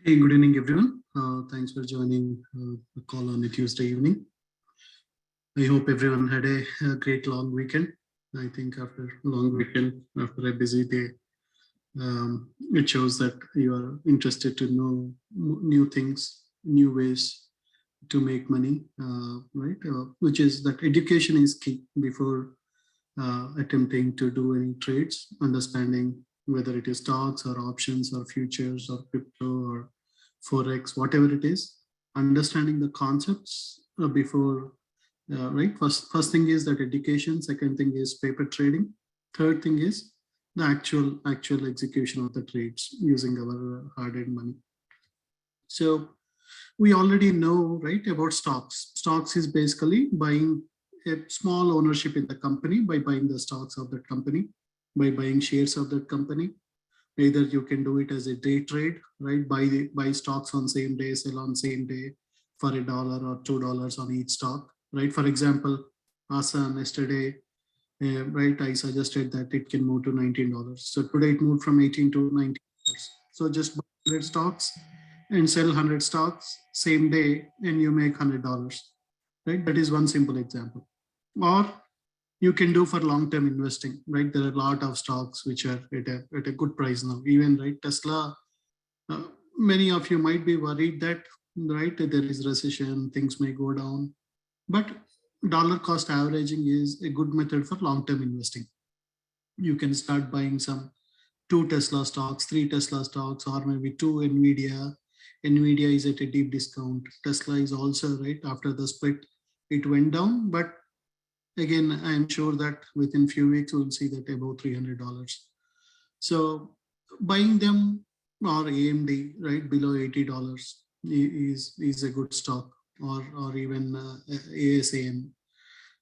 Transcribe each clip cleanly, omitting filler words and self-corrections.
Hey, good evening, everyone. Thanks for joining the call on a Tuesday evening. I hope everyone had a great long weekend. I think after a long weekend, after a busy day, it shows that you are interested to know new things, new ways to make money, right? Which is that education is key before attempting to do any trades, understanding whether it is stocks or options or futures or crypto or forex, whatever it is, understanding the concepts before, right? First thing is that education. Second thing is paper trading. Third thing is the actual execution of the trades using our hard-earned money. So we already know, right, about stocks. Stocks is basically buying a small ownership in the company by buying the stocks of that company, by buying shares of that company. Either you can do it as a day trade, right? Buy stocks on same day, sell on same day for $1 or $2 on each stock, right? For example, Asan yesterday, right? I suggested that it can move to $19. So today it moved from 18 to $19. So just buy 100 stocks and sell 100 stocks same day, and you make $100, right? That is one simple example. Or you can do for long-term investing, right? There are a lot of stocks which are at a good price now. Even right, Tesla. Uh, Many of you might be worried that right there is recession, things may go down, but dollar cost averaging is a good method for long-term investing. You can start buying some two Tesla stocks, three Tesla stocks, or maybe two Nvidia. Nvidia is at a deep discount. Tesla is also right after the split, it went down, but again, I'm sure that within few weeks we'll see that above $300. So buying them or AMD right below $80 is a good stock, or even ASAM,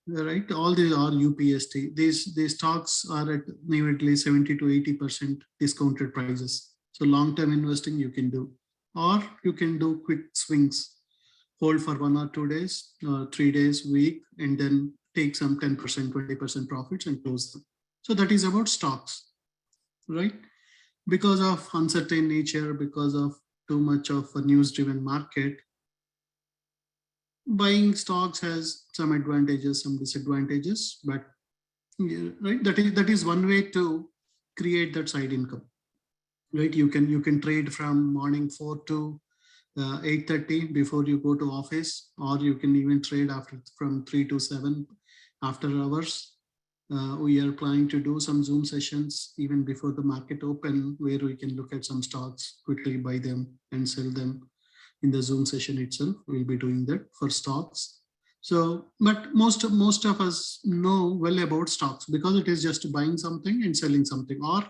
right? All these are UPST. These stocks are at nearly 70 to 80% discounted prices. So long-term investing you can do, or you can do quick swings, hold for 1 or 2 days, 3 days, week, and then take some 10%, 20% profits and close them. So that is about stocks, right? Because of uncertain nature, because of too much of a news-driven market, buying stocks has some advantages, some disadvantages, but yeah, right, that is one way to create that side income, right? You can trade from morning 4 to 8:30 before you go to office, or you can even trade after from 3 to 7 after hours. We are planning to do some Zoom sessions even before the market open, where we can look at some stocks, quickly buy them and sell them in the Zoom session itself. We'll be doing that for stocks. So, but most of us know well about stocks because it is just buying something and selling something, or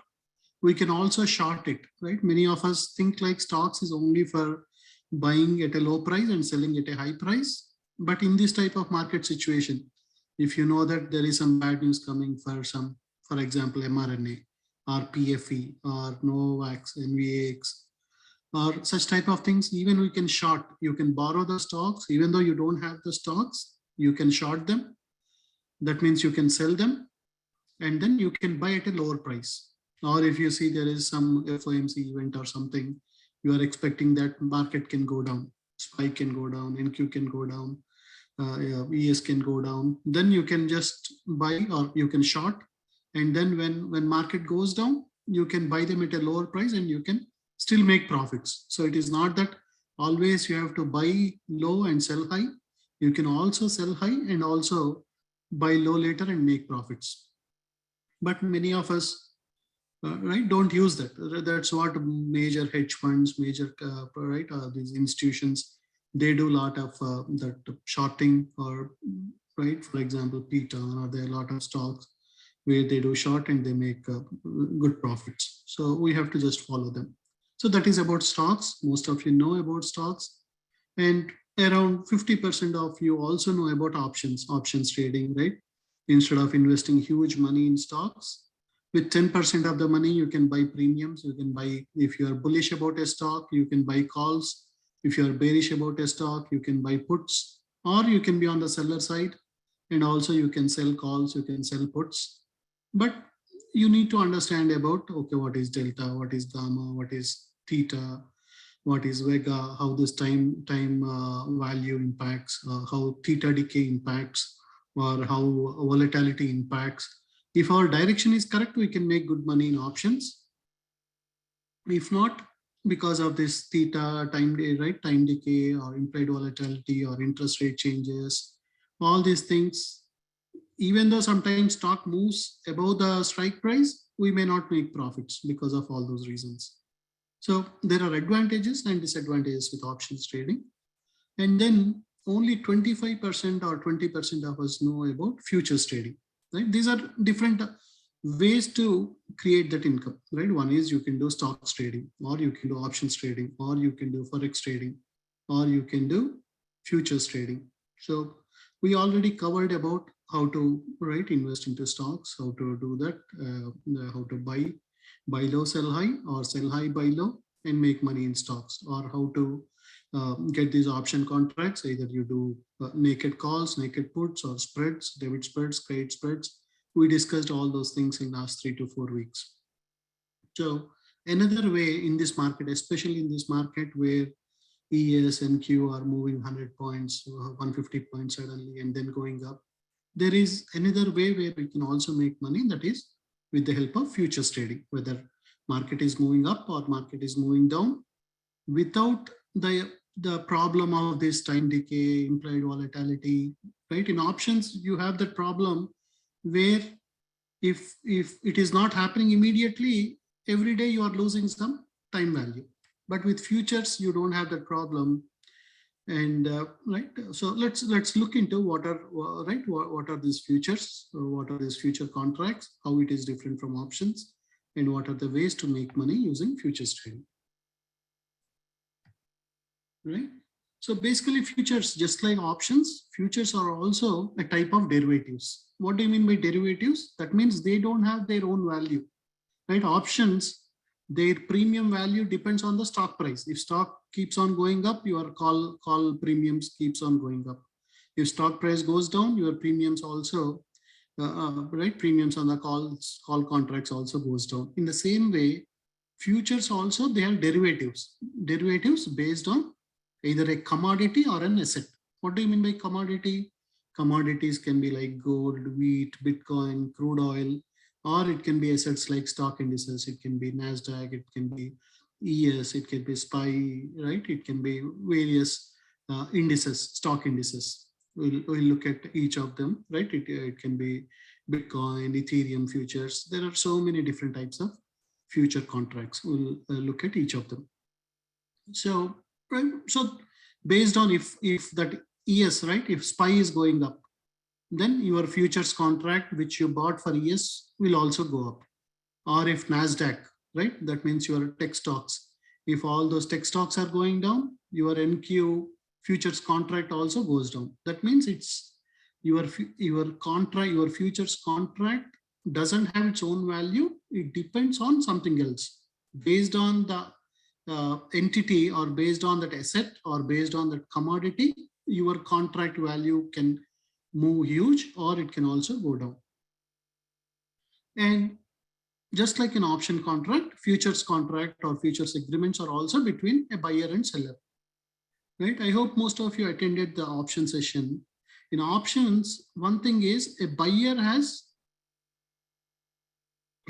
we can also short it, right? Many of us think like stocks is only for buying at a low price and selling at a high price. But in this type of market situation, if you know that there is some bad news coming for some, for example, mRNA or PFE or Novavax, NVAX, or such type of things, even we can short. You can borrow the stocks, even though you don't have the stocks, you can short them. That means you can sell them and then you can buy at a lower price. Or if you see there is some FOMC event or something, you are expecting that market can go down, SPY can go down, NQ can go down, ES can go down, then you can just buy or you can short. And then when market goes down, you can buy them at a lower price and you can still make profits. So it is not that always you have to buy low and sell high. You can also sell high and also buy low later and make profits. But many of us, right, don't use that. That's what major hedge funds, major right, these institutions, they do a lot of that shorting, or right, for example, PETA, or there are a lot of stocks where they do short and they make good profits. So we have to just follow them. So that is about stocks. Most of you know about stocks, and around 50% of you also know about options trading, right? Instead of investing huge money in stocks, with 10% of the money, you can buy premiums. You can buy, if you are bullish about a stock, you can buy calls. If you are bearish about a stock, you can buy puts, or you can be on the seller side, and also you can sell calls, you can sell puts. But you need to understand about, okay, what is delta, what is gamma, what is theta, what is vega, how this time value impacts, how theta decay impacts, or how volatility impacts. If our direction is correct, we can make good money in options. If not, because of this theta time decay or implied volatility or interest rate changes, all these things, even though sometimes stock moves above the strike price, we may not make profits because of all those reasons. So there are advantages and disadvantages with options trading. And then only 25% or 20% of us know about futures trading. Right? These are different ways to create that income. Right? One is you can do stocks trading, or you can do options trading, or you can do forex trading, or you can do futures trading. So we already covered about how to invest into stocks, how to do that, how to buy low, sell high, or sell high, buy low, and make money in stocks, or how to get these option contracts. Either you do naked calls, naked puts, or spreads, debit spreads, credit spreads. We discussed all those things in the last 3 to 4 weeks. So another way in this market, especially in this market where ES and Q are moving 100 points, 150 points suddenly, and then going up, there is another way where we can also make money, that is with the help of futures trading, whether market is moving up or market is moving down, without the problem of this time decay, implied volatility. Right? In options, you have that problem where if it is not happening immediately, every day you are losing some time value. But with futures, you don't have that problem. And so let's look into what are these futures, what are these future contracts, how it is different from options, and what are the ways to make money using futures trading. Right? So basically, futures, just like options, futures are also a type of derivatives. What do you mean by derivatives? That means they don't have their own value. Right? Options, their premium value depends on the stock price. If stock keeps on going up, your call premiums keeps on going up. If stock price goes down, your premiums also, premiums on the call contracts also goes down. In the same way, futures also, they are derivatives based on either a commodity or an asset. What do you mean by commodity? Commodities can be like gold, wheat, Bitcoin, crude oil, or it can be assets like stock indices. It can be NASDAQ, it can be ES, it can be SPY, right? It can be various indices, stock indices. We'll look at each of them, right? It can be Bitcoin, Ethereum futures. There are so many different types of future contracts. We'll look at each of them. So, right? So based on if that ES, right? If SPY is going up, then your futures contract which you bought for ES will also go up. Or if NASDAQ, right? That means your tech stocks. If all those tech stocks are going down, your NQ futures contract also goes down. That means it's your futures contract doesn't have its own value. It depends on something else based on the entity, or based on that asset, or based on that commodity. Your contract value can move huge, or it can also go down. And just like an option contract, futures contract or futures agreements are also between a buyer and seller. Right? I hope most of you attended the option session. In options, one thing is a buyer has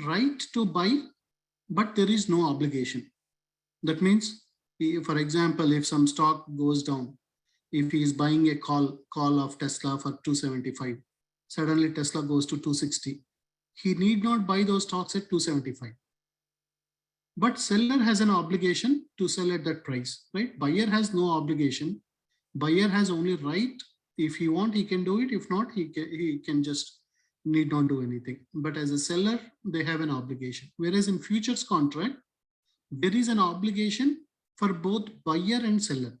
right to buy, but there is no obligation. That means, for example, if some stock goes down, if he is buying a call of Tesla for 275, suddenly Tesla goes to 260. He need not buy those stocks at 275. But seller has an obligation to sell at that price, right? Buyer has no obligation. Buyer has only right. If he want, he can do it. If not, he can just need not do anything. But as a seller, they have an obligation. Whereas in futures contract, there is an obligation for both buyer and seller.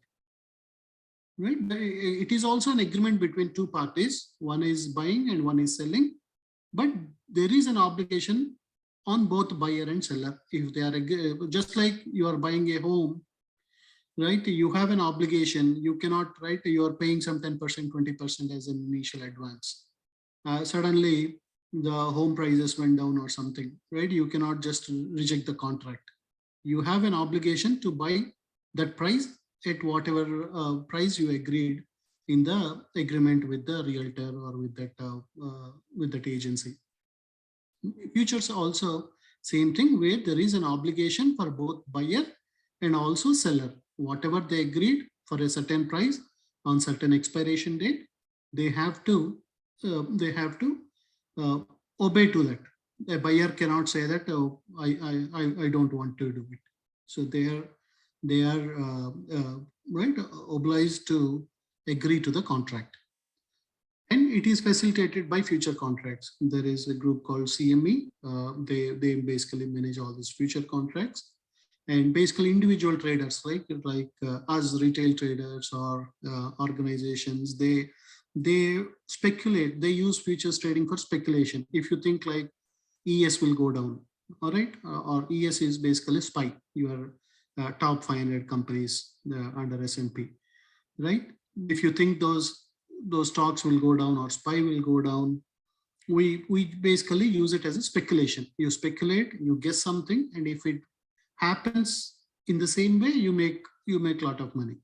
Right? It is also an agreement between two parties. One is buying and one is selling. But there is an obligation on both buyer and seller. If they are, just like you are buying a home, right? You have an obligation. You cannot, right? You are paying some 10%, 20% as an initial advance. Suddenly the home prices went down or something, right? You cannot just reject the contract. You have an obligation to buy that price at whatever price you agreed in the agreement with the realtor or with that agency. Futures also same thing, where there is an obligation for both buyer and also seller. Whatever they agreed for a certain price on certain expiration date, they have to uh, obey to that. A buyer cannot say that, oh, I don't want to do it. So they are right, obliged to agree to the contract. And it is facilitated by future contracts. There is a group called CME. They basically manage all these future contracts. And basically individual traders like us retail traders or organizations, they speculate, they use futures trading for speculation. If you think like ES will go down, all right, or ES is basically SPY, your top 500 companies under S&P, right? If you think those stocks will go down or SPY will go down, we basically use it as a speculation. You speculate, you guess something, and if it happens in the same way, you make a lot of money.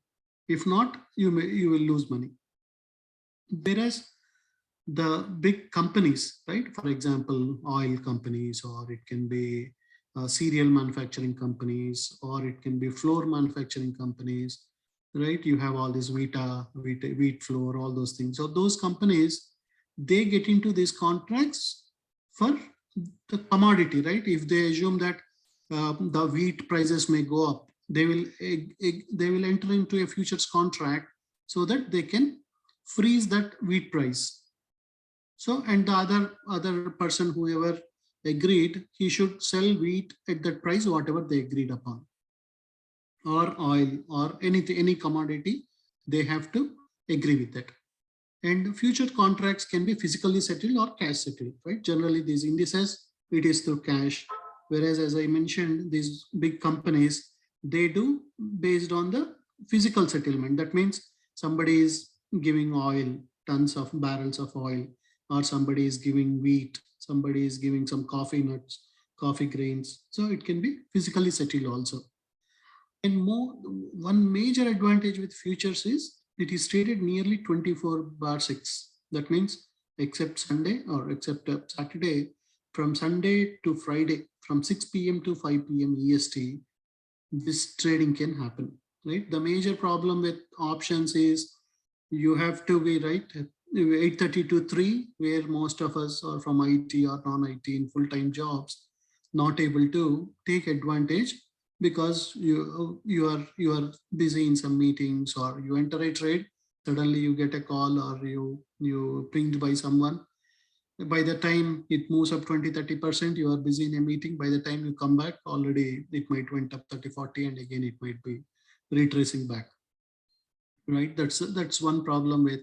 If not, you will lose money. Whereas the big companies, right? For example, oil companies, or it can be cereal manufacturing companies, or it can be flour manufacturing companies, right? You have all this wheat flour, all those things. So those companies, they get into these contracts for the commodity, right? If they assume that the wheat prices may go up, they will enter into a futures contract so that they can freeze that wheat price. So, and the other person, whoever agreed, he should sell wheat at that price, whatever they agreed upon, or oil or anything, any commodity, they have to agree with that. And future contracts can be physically settled or cash settled, right? Generally, these indices, it is through cash. Whereas, as I mentioned, these big companies, they do based on the physical settlement. That means somebody is giving oil, tons of barrels of oil, or somebody is giving wheat, somebody is giving some coffee nuts, coffee grains. So it can be physically settled also. And one major advantage with futures is it is traded nearly 24/6. That means except Sunday or except Saturday, from Sunday to Friday, from 6 p.m. to 5 p.m. EST, this trading can happen, right? The major problem with options is you have to be right 8:30 to 3, where most of us are from IT or non-IT in full-time jobs, not able to take advantage because you are busy in some meetings, or you enter a trade, suddenly you get a call, or you pinged by someone. By the time it moves up 20-30%, you are busy in a meeting. By the time you come back, already it might went up 30-40, and again it might be retracing back, right? That's one problem with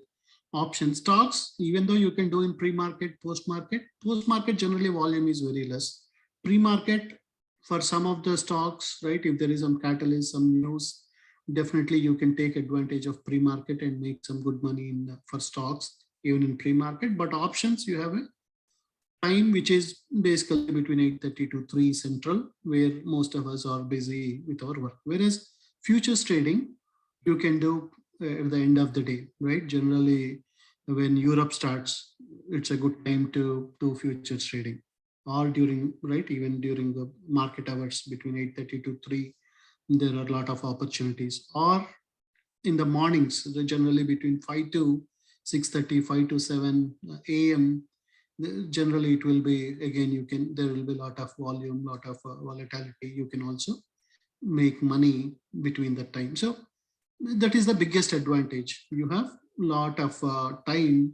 option stocks. Even though you can do in pre-market, post-market generally volume is very less. Pre-market, for some of the stocks, right, if there is some catalyst, some news, definitely you can take advantage of pre-market and make some good money for stocks even in pre-market. But options, you have a time which is basically between 8:30 to 3 central, where most of us are busy with our work. Whereas futures trading, you can do at the end of the day, right? Generally, when Europe starts, it's a good time to do futures trading, or during, right, even during the market hours between 8:30 to 3, there are a lot of opportunities. Or in the mornings, generally between 5 to 6:30, 5 to 7 a.m., generally it will be, again, there will be a lot of volume, lot of volatility. You can also make money between that time. So that is the biggest advantage. You have a lot of time,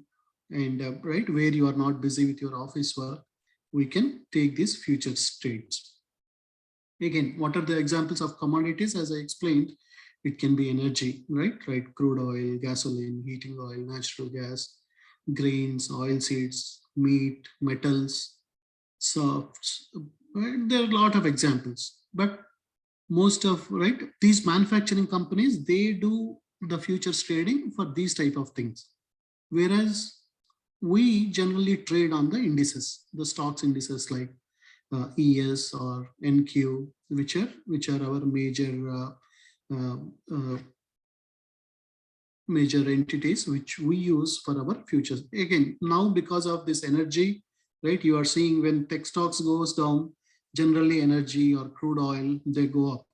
and right, where you are not busy with your office work, we can take these futures trades. Again, what are the examples of commodities? As I explained, it can be energy, right? Crude oil, gasoline, heating oil, natural gas, grains, oil seeds, meat, metals, softs. Right? There are a lot of examples, but most of, right, these manufacturing companies, they do the futures trading for these type of things, whereas we generally trade on the indices, the stocks indices like ES or NQ, which are our major major entities which we use for our futures. Again, now because of this energy, right, you are seeing when tech stocks goes down, generally energy or crude oil, they go up.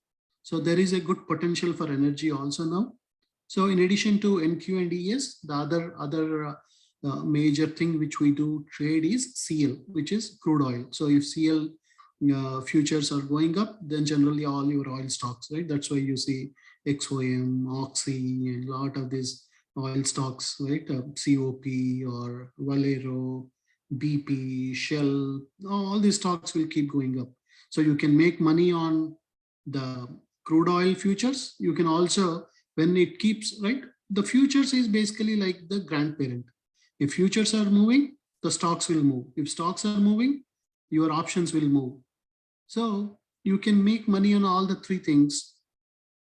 So there is a good potential for energy also now. So in addition to NQ and ES, the other major thing which we do trade is CL, which is crude oil. So if CL futures are going up, then generally all your oil stocks, right? That's why you see XOM, Oxy, and a lot of these oil stocks, right? COP or Valero, BP, Shell, all these stocks will keep going up. So you can make money on the crude oil futures. You can also, when it keeps, right? The futures is basically like the grandparent. If futures are moving, the stocks will move. If stocks are moving, your options will move. So you can make money on all the three things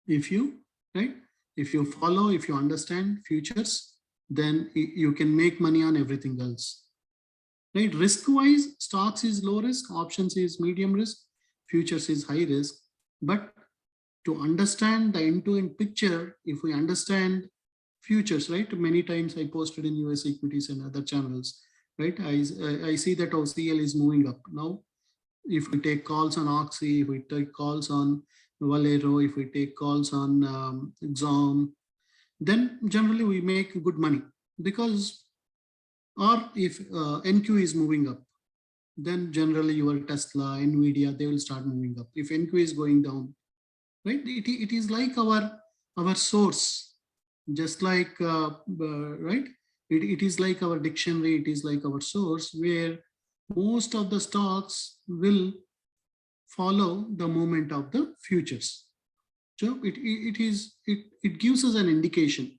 if you, right? If you follow, if you understand futures, then you can make money on everything else. Right? Risk-wise, stocks is low risk, options is medium risk, futures is high risk. But to understand the end-to-end picture, if we understand futures, right? Many times I posted in US equities and other channels, right? I see that OCL is moving up. Now, if we take calls on Oxy, if we take calls on Valero, if we take calls on XOM, then generally we make good money. Because, or if NQ is moving up, then generally your Tesla, Nvidia, they will start moving up. If NQ is going down, right? It is like our source, just like right? It is like our dictionary. It is like our source, where most of the stocks will follow the movement of the futures. So it gives us an indication.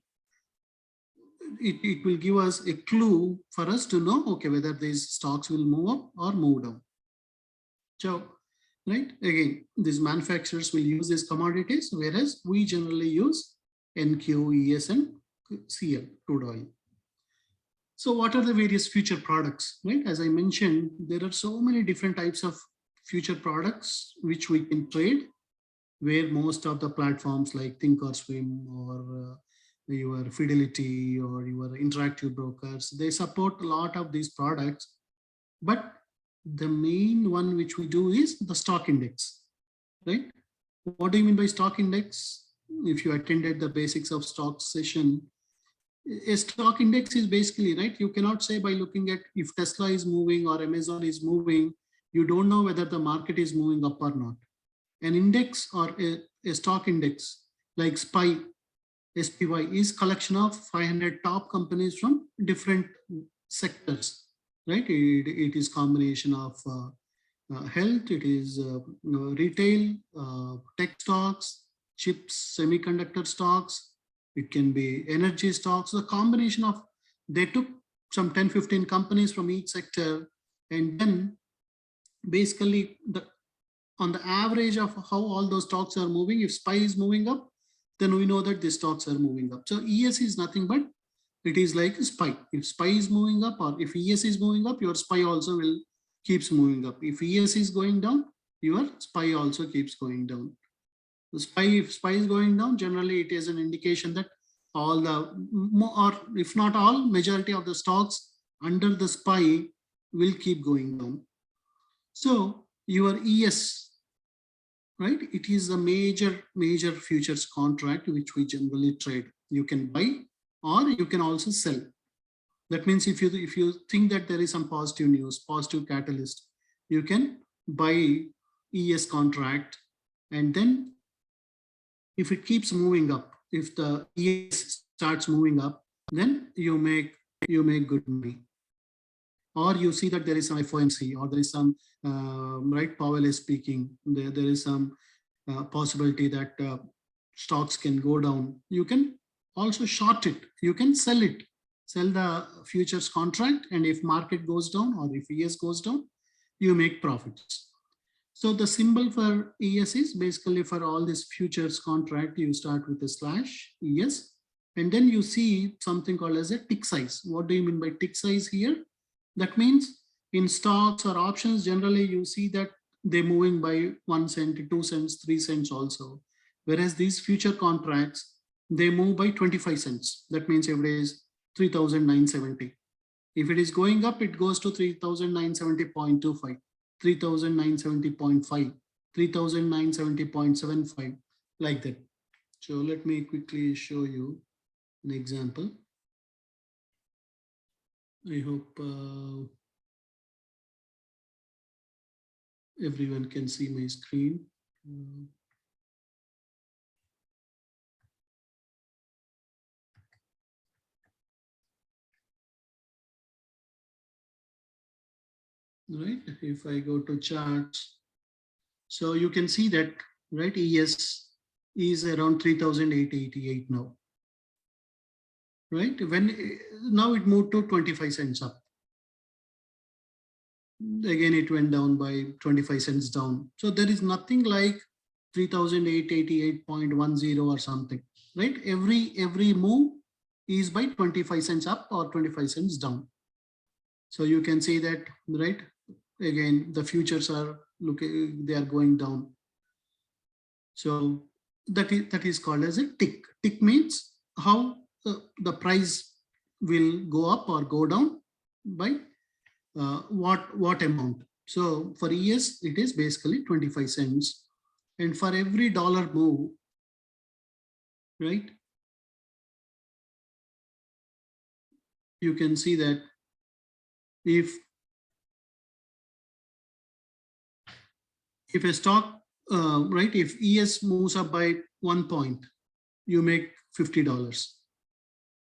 It will give us a clue for us to know, okay, whether these stocks will move up or move down. So, right, again, these manufacturers will use these commodities, whereas we generally use NQ, ES, and CL, crude oil. So what are the various future products, right? As I mentioned, there are so many different types of future products which we can trade, where most of the platforms like Thinkorswim or your Fidelity or your interactive brokers, they support a lot of these products. But the main one which we do is the stock index, right? What do you mean by stock index? If you attended the basics of stock session, a stock index is basically, right, you cannot say by looking at if Tesla is moving or Amazon is moving, you don't know whether the market is moving up or not. An index or a stock index like SPY is collection of 500 top companies from different sectors, right? It is combination of health, it is retail, tech stocks, chips, semiconductor stocks, it can be energy stocks, the combination of, they took some 10-15 companies from each sector, and then basically on the average of how all those stocks are moving, if SPY is moving up, then we know that the stocks are moving up. So ES is nothing but, it is like SPY. If SPY is moving up, or if ES is moving up, your SPY also will keeps moving up. If ES is going down, your SPY also keeps going down. The SPY, if SPY is going down, generally it is an indication that all the, or if not all, majority of the stocks under the SPY will keep going down. So your ES, right? It is a major futures contract which we generally trade. You can buy or you can also sell. That means if you think that there is some positive news, positive catalyst, you can buy ES contract, and then if it keeps moving up, if the ES starts moving up, then you make good money. Or you see that there is some FOMC, or there is some right, Powell is speaking, there is some possibility that stocks can go down. You can also short it, you can sell it, sell the futures contract, and if market goes down or if ES goes down, you make profits. So the symbol for ES is basically, for all this futures contract, you start with a slash ES, and then you see something called as a tick size. What do you mean by tick size here? That means in stocks or options, generally you see that they're moving by 1 cent, 2 cents, 3 cents also. Whereas these future contracts, they move by 25 cents. That means every day is 3,970. If it is going up, it goes to 3,970.25, 3,970.5, 3,970.75, like that. So let me quickly show you an example. I hope everyone can see my screen. Right, if I go to charts, so you can see that, right, ES is around 3,888 now, right? When now it moved to 25 cents up. Again, it went down by 25 cents down. So there is nothing like 3,888.10 or something, right? Every move is by 25 cents up or 25 cents down. So you can see that, right? Again, the futures are looking, they are going down. So that is called as a tick. Tick means how the price will go up or go down by what amount. So for ES, it is basically 25 cents. And for every dollar move, right, you can see that if a stock, right, if ES moves up by 1 point, you make $50.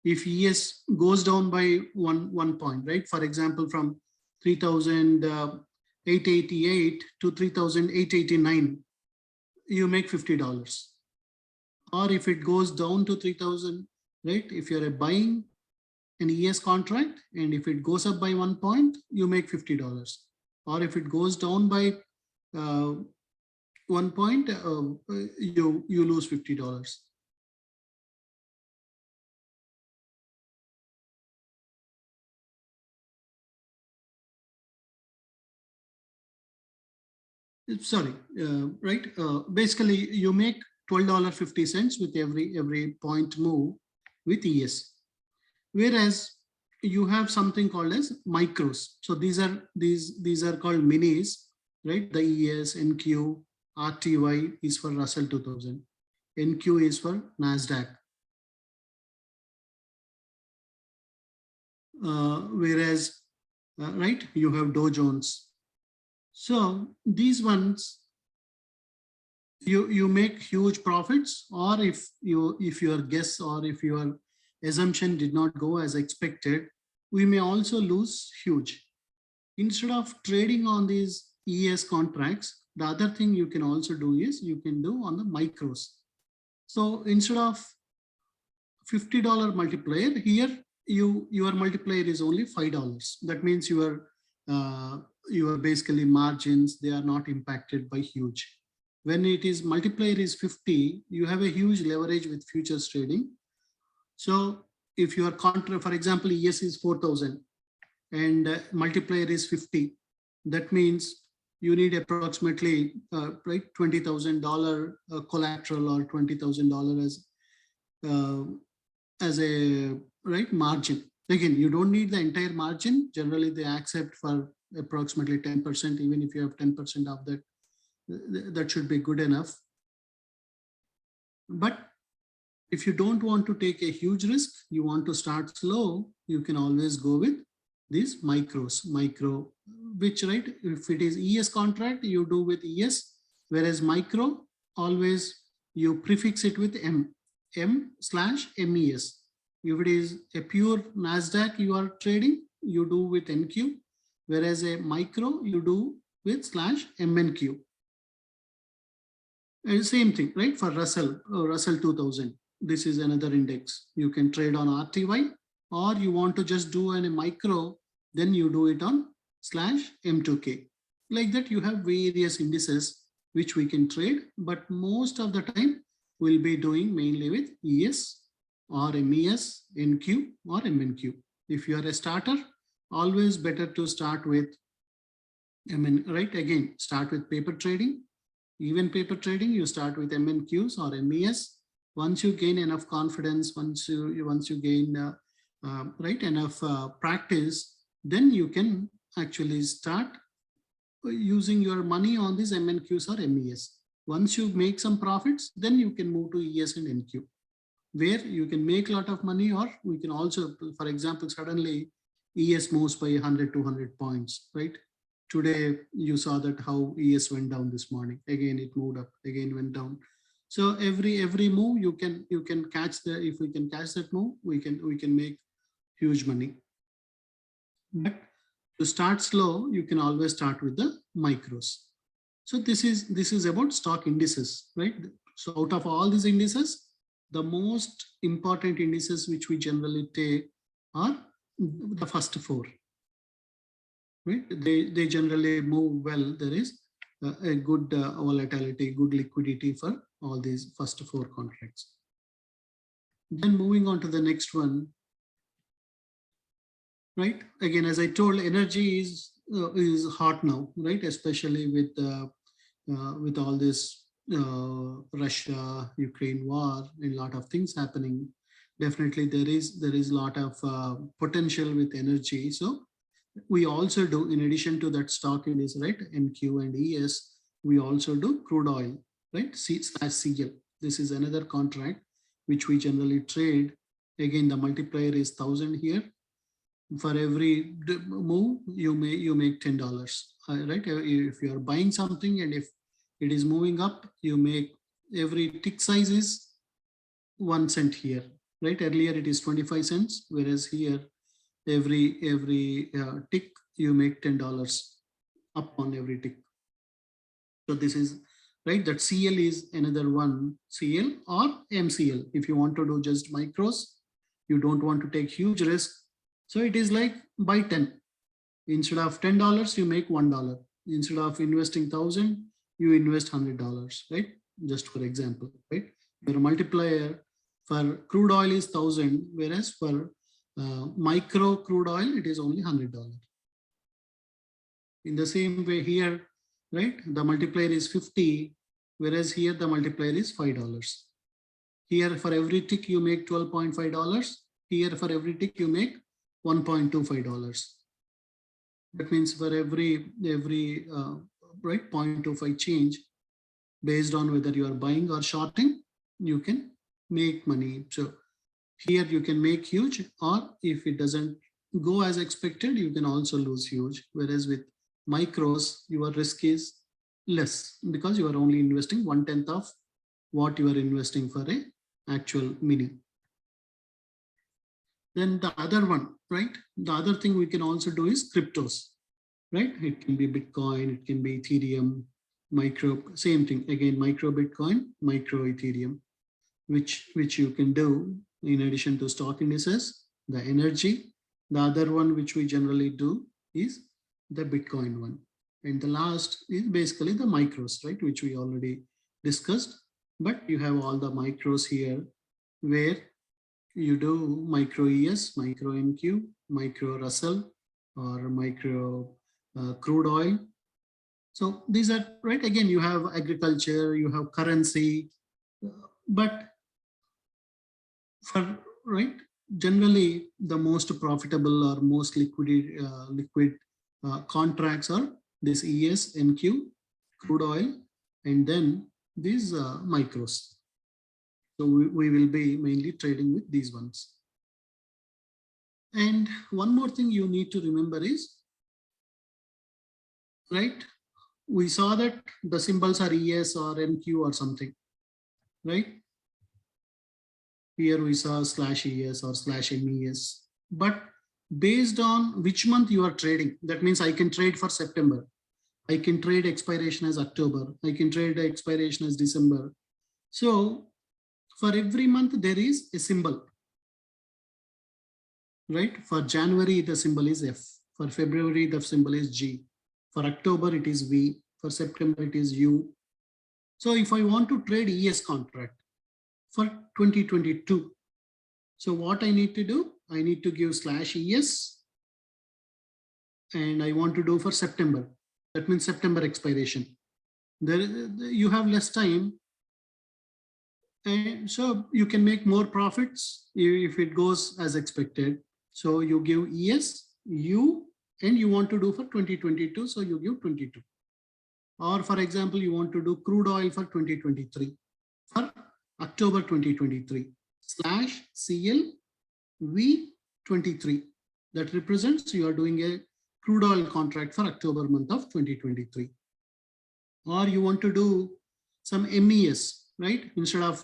If ES goes down by one point, right, for example, from 3,888 to 3,889, you make $50. Or if it goes down to 3,000, right, if you're buying an ES contract and if it goes up by 1 point, you make $50. Or if it goes down by 1 point, you lose $50. Sorry, right? Basically, you make $12.50 with every point move with ES. Whereas you have something called as micros. So these are called minis, right? The ES, NQ, RTY is for Russell 2000. NQ is for NASDAQ. Whereas, right, you have Dow Jones. So these ones, you make huge profits, or if your guess or if your assumption did not go as expected, we may also lose huge. Instead of trading on these ES contracts, the other thing you can also do is you can do on the micros. So instead of $50 multiplier, here your multiplier is only $5. That means your basically margins, they are not impacted by huge. When it is multiplier is 50, you have a huge leverage with futures trading. So if your contract, for example, ES is 4,000 and multiplier is 50, that means you need approximately right, $20,000 collateral or $20,000 as a right margin. Again, you don't need the entire margin. Generally, they accept for approximately 10%. Even if you have 10% of that, that should be good enough. But if you don't want to take a huge risk, you want to start slow, you can always go with these micros, which, right, if it is ES contract, you do with ES, whereas micro, always you prefix it with M/MES. If it is a pure NASDAQ you are trading, you do with NQ, whereas a micro you do with /MNQ. And same thing, right, for Russell 2000. This is another index. You can trade on RTY, or you want to just do a micro, then you do it on /M2K. Like that, you have various indices which we can trade, but most of the time we'll be doing mainly with ES or MES, NQ or MNQ. If you are a starter, always better to start with, right, again, start with paper trading. Even paper trading, you start with MNQs or MES. Once you gain enough confidence, once you gain right enough practice, then you can actually start using your money on these MNQs or MES. Once you make some profits, then you can move to ES and NQ, where you can make a lot of money, or we can also, for example, suddenly ES moves by 100, 200 points, right? Today, you saw that how ES went down this morning. Again, it moved up, again went down. So every move you can catch the, if we can catch that move, we can make huge money. But to start slow, you can always start with the micros. So this is about stock indices, right? So out of all these indices, the most important indices which we generally take are the first four, right? They generally move well. There is a good volatility, good liquidity for all these first four contracts. Then moving on to the next one, right? Again, as I told, energy is hot now, right? Especially with all this Russia, Ukraine war, and a lot of things happening. Definitely, there is a lot of potential with energy. So we also do, in addition to that stock index, right? NQ and ES, we also do crude oil, right? C/CL. This is another contract which we generally trade. Again, the multiplier is 1,000 here. For every move, you make $10, right? If you are buying something and if it is moving up, you make every tick size is 1 cent here, right? Earlier it is 25 cents, whereas here every tick you make $10 up on every tick. So this is right. That CL is another one, CL or MCL. If you want to do just micros, you don't want to take huge risk. So it is like buy 10. Instead of $10, you make $1. Instead of investing 1,000, you invest $100, right? Just for example, right? Your multiplier for crude oil is 1,000, whereas for micro crude oil, it is only $100. In the same way here, right? The multiplier is 50, whereas here the multiplier is $5. Here for every tick you make $12.5. Here for every tick you make $1.25. That means for every right 0.25 change, based on whether you are buying or shorting, you can make money. So here you can make huge, or if it doesn't go as expected, you can also lose huge. Whereas with micros, your risk is less because you are only investing 1/10 of what you are investing for a actual mini. Then the other one, right? The other thing we can also do is cryptos, right? It can be Bitcoin, it can be Ethereum, micro, same thing. Again, micro Bitcoin, micro Ethereum, which you can do in addition to stock indices, the energy. The other one which we generally do is the Bitcoin one. And the last is basically the micros, right? Which we already discussed, but you have all the micros here where you do micro ES, micro NQ, micro Russell, or micro crude oil. So these are, right? Again, you have agriculture, you have currency, but for, right, generally the most profitable or most liquid contracts are this ES, NQ, crude oil, and then these micros. So we will be mainly trading with these ones. And one more thing you need to remember is, right, we saw that the symbols are ES or NQ or something, right? Here we saw /ES or /MES, but based on which month you are trading, that means I can trade for September, I can trade expiration as October, I can trade expiration as December. So for every month there is a symbol, right? For January the symbol is F, for February the symbol is G, for October it is V, for September it is U. So if I want to trade ES contract for 2022, so what I need to do, I need to give /ES, and I want to do for September. That means September expiration. you have less time, and so you can make more profits if it goes as expected. So you give ES, U, and you want to do for 2022, so you give 22. Or for example, you want to do crude oil for 2023, for October 2023 slash CL V23. That represents you are doing a crude oil contract for October month of 2023. Or you want to do some MES, right? Instead of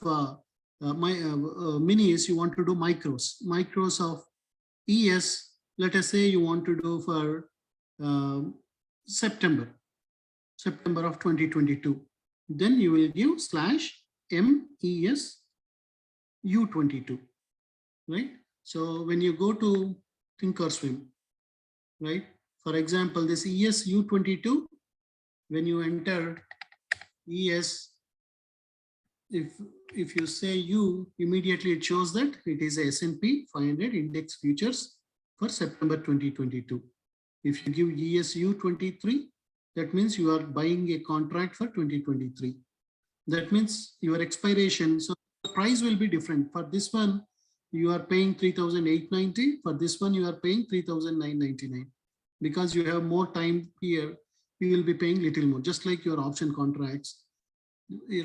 minis, you want to do micros. Micros of ES, let us say you want to do for September of 2022. Then you will give slash MES U22, right? So when you go to Thinkorswim, right? For example, this ES U22, when you enter ES, if you say U, immediately it shows that it is a S&P 500 index futures for September 2022. If you give ES U23, that means you are buying a contract for 2023. That means your expiration, so the price will be different. For this one, you are paying 3,890. For this one, you are paying 3,999. Because you have more time here, you will be paying little more, just like your option contracts,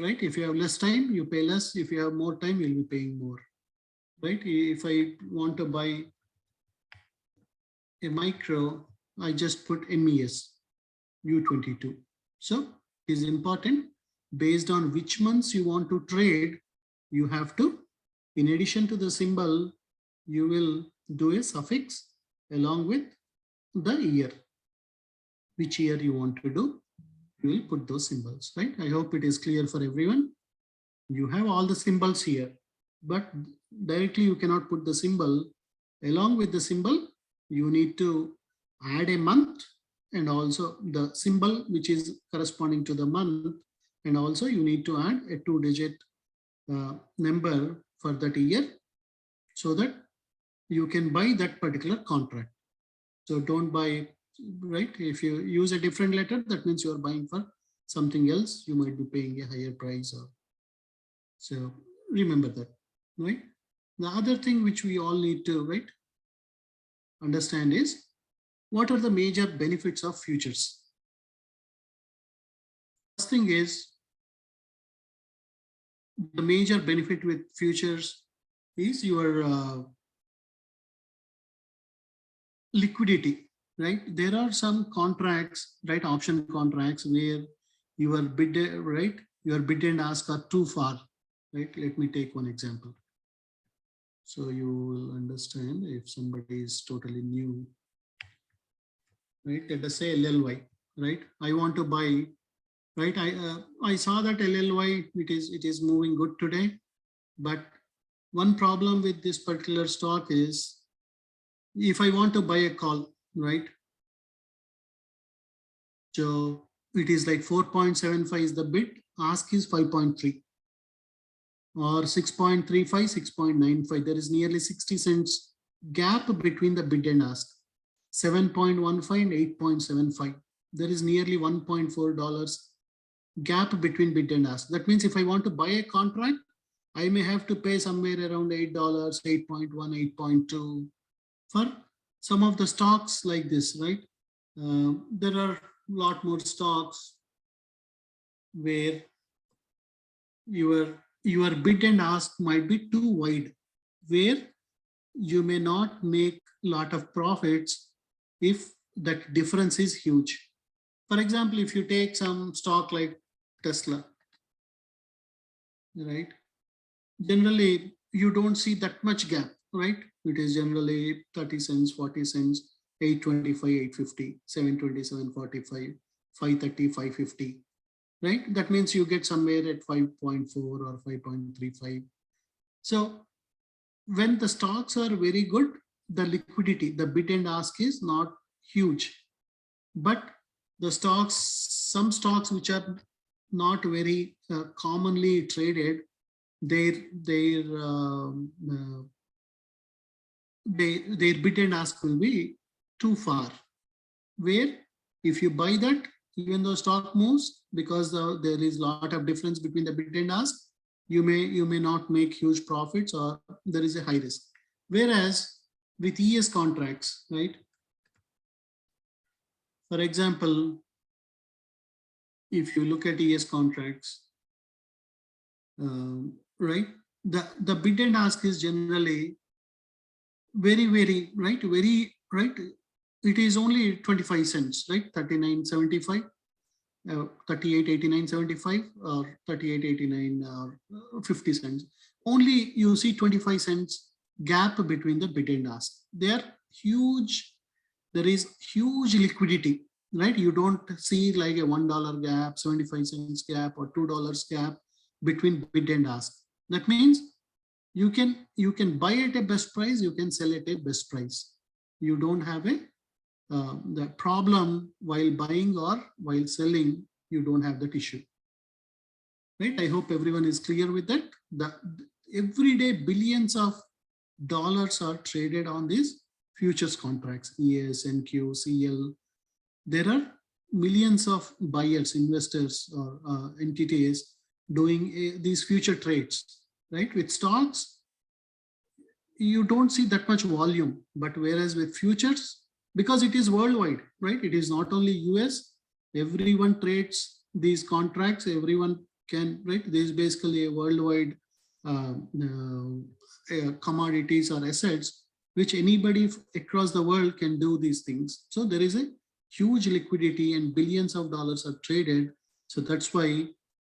right? If you have less time, you pay less. If you have more time, you'll be paying more, right? If I want to buy a micro, I just put MES U22. So it is important, based on which months you want to trade, you have to, in addition to the symbol, you will do a suffix along with the year. Which year you want to do, you will put those symbols, right? I hope it is clear for everyone. You have all the symbols here, but directly you cannot put the symbol. Along with the symbol, you need to add a month and also the symbol which is corresponding to the month, and also you need to add a 2-digit number for that year so that you can buy that particular contract. So don't buy, right? If you use a different letter, that means you are buying for something else. You might be paying a higher price. Or so remember that, right? The other thing which we all need to, right, understand is, what are the major benefits of futures? First thing is, the major benefit with futures is your liquidity, right? There are some contracts, right, option contracts where your bid, right, your bid and ask are too far, right? Let me take one example, so you will understand if somebody is totally new, right? Let us say LLY, right? I want to buy, right? I saw that LLY, it is moving good today, but one problem with this particular stock is, if I want to buy a call, right? So it is like 4.75 is the bid, ask is 5.3 or 6.35, 6.95. There is nearly 60 cents gap between the bid and ask. 7.15 and 8.75. There is nearly $1.4 gap between bid and ask. That means if I want to buy a contract, I may have to pay somewhere around $8, 8.1, 8.2 for some of the stocks like this, right? There are a lot more stocks where your bid and ask might be too wide, where you may not make a lot of profits if that difference is huge. For example, if you take some stock like Tesla, right? Generally, you don't see that much gap, right? It is generally 30 cents, 40 cents, 825, 850, 727, 45, 530, 550, right? That means you get somewhere at 5.4 or 5.35. So when the stocks are very good, the liquidity, the bid and ask is not huge. But the stocks, some stocks which are not very commonly traded, their bid and ask will be too far, where if you buy that, even though stock moves, because there is a lot of difference between the bid and ask, you may not make huge profits, or there is a high risk. Whereas with ES contracts, right? For example, if you look at ES contracts, right, the bid and ask is generally very right, very right. It is only 25 cents, right? 39.75, 38.89.75, or 38.89 or 50 cents. Only you see 25 cents gap between the bid and ask. They are huge. There is huge liquidity, right? You don't see like a $1 gap, 75 cents gap, or $2 gap between bid and ask. That means you can buy at a best price, you can sell at a best price. You don't have a the problem while buying or while selling. You don't have that issue, right? I hope everyone is clear with that. The every day billions of dollars are traded on these futures contracts, ES, NQ, CL. There are millions of buyers, investors, or entities doing these future trades, right? With stocks, you don't see that much volume, but whereas with futures, because it is worldwide, right? It is not only US, everyone trades these contracts, everyone can, right? There is basically a worldwide commodities or assets, which anybody across the world can do these things. So there is a huge liquidity and billions of dollars are traded. So that's why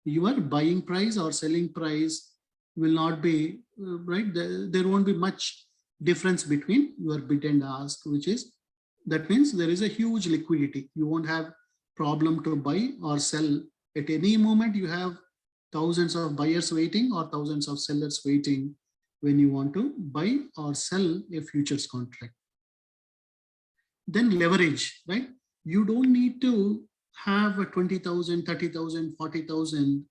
your buying price or selling price will not be, right? There won't be much difference between your bid and ask, which is, that means there is a huge liquidity. You won't have problem to buy or sell. At any moment, you have thousands of buyers waiting or thousands of sellers waiting when you want to buy or sell a futures contract. Then leverage, right? You don't need to have a 20,000, 30,000, 40,000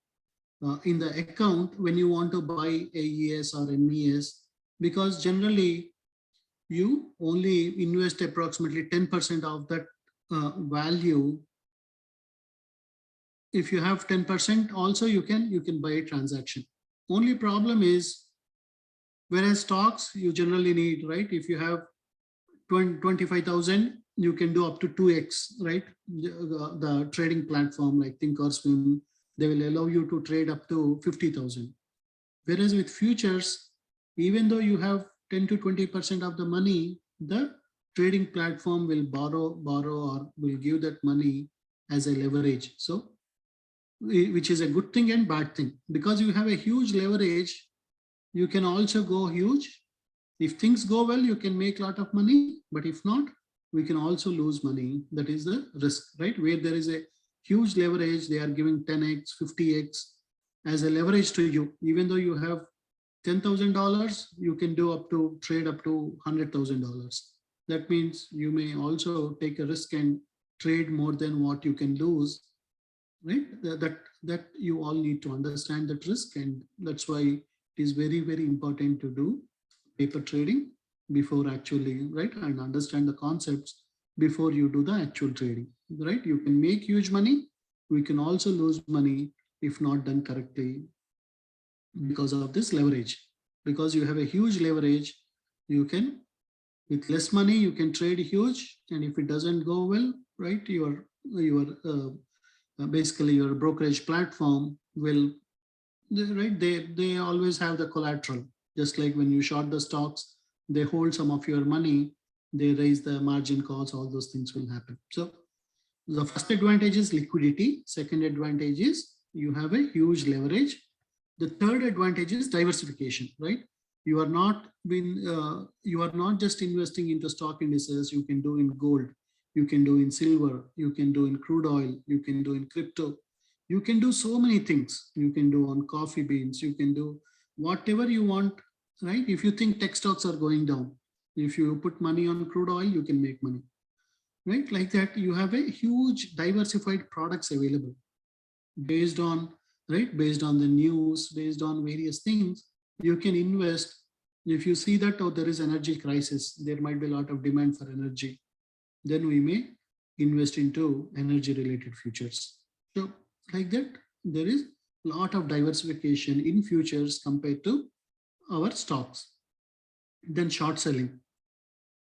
in the account when you want to buy AES or MES, because generally you only invest approximately 10% of that value. If you have 10%, also you can buy a transaction. Only problem is, whereas stocks you generally need, right? If you have 25,000, you can do up to 2x, right? The trading platform like Thinkorswim, they will allow you to trade up to 50,000. Whereas with futures, even though you have 10 to 20% of the money, the trading platform will borrow or will give that money as a leverage. So, which is a good thing and bad thing, because you have a huge leverage, you can also go huge. If things go well, you can make a lot of money, but if not, we can also lose money. That is the risk, right? Where there is a huge leverage, they are giving 10x, 50x as a leverage to you. Even though you have $10,000, you can do up to trade up to $100,000. That means you may also take a risk and trade more than what you can lose, right? That you all need to understand that risk, and that's why it is very, very important to do paper trading before actually, right? And understand the concepts before you do the actual trading, right? You can make huge money. We can also lose money if not done correctly because of this leverage. Because you have a huge leverage, you can, with less money, you can trade huge. And if it doesn't go well, right, your basically your brokerage platform will, right, they always have the collateral. Just like when you short the stocks, they hold some of your money, they raise the margin calls, all those things will happen. So the first advantage is liquidity. Second advantage is you have a huge leverage. The third advantage is diversification, right? You are not just investing into stock indices. You can do in gold, you can do in silver, you can do in crude oil, you can do in crypto, you can do so many things. You can do on coffee beans, you can do whatever you want, right? If you think tech stocks are going down, if you put money on crude oil, you can make money, right? Like that, you have a huge diversified products available based on, right, based on the news, based on various things. You can invest. If you see that, oh, there is energy crisis, there might be a lot of demand for energy, then we may invest into energy related futures. So like that, there is a lot of diversification in futures compared to our stocks. Then short selling.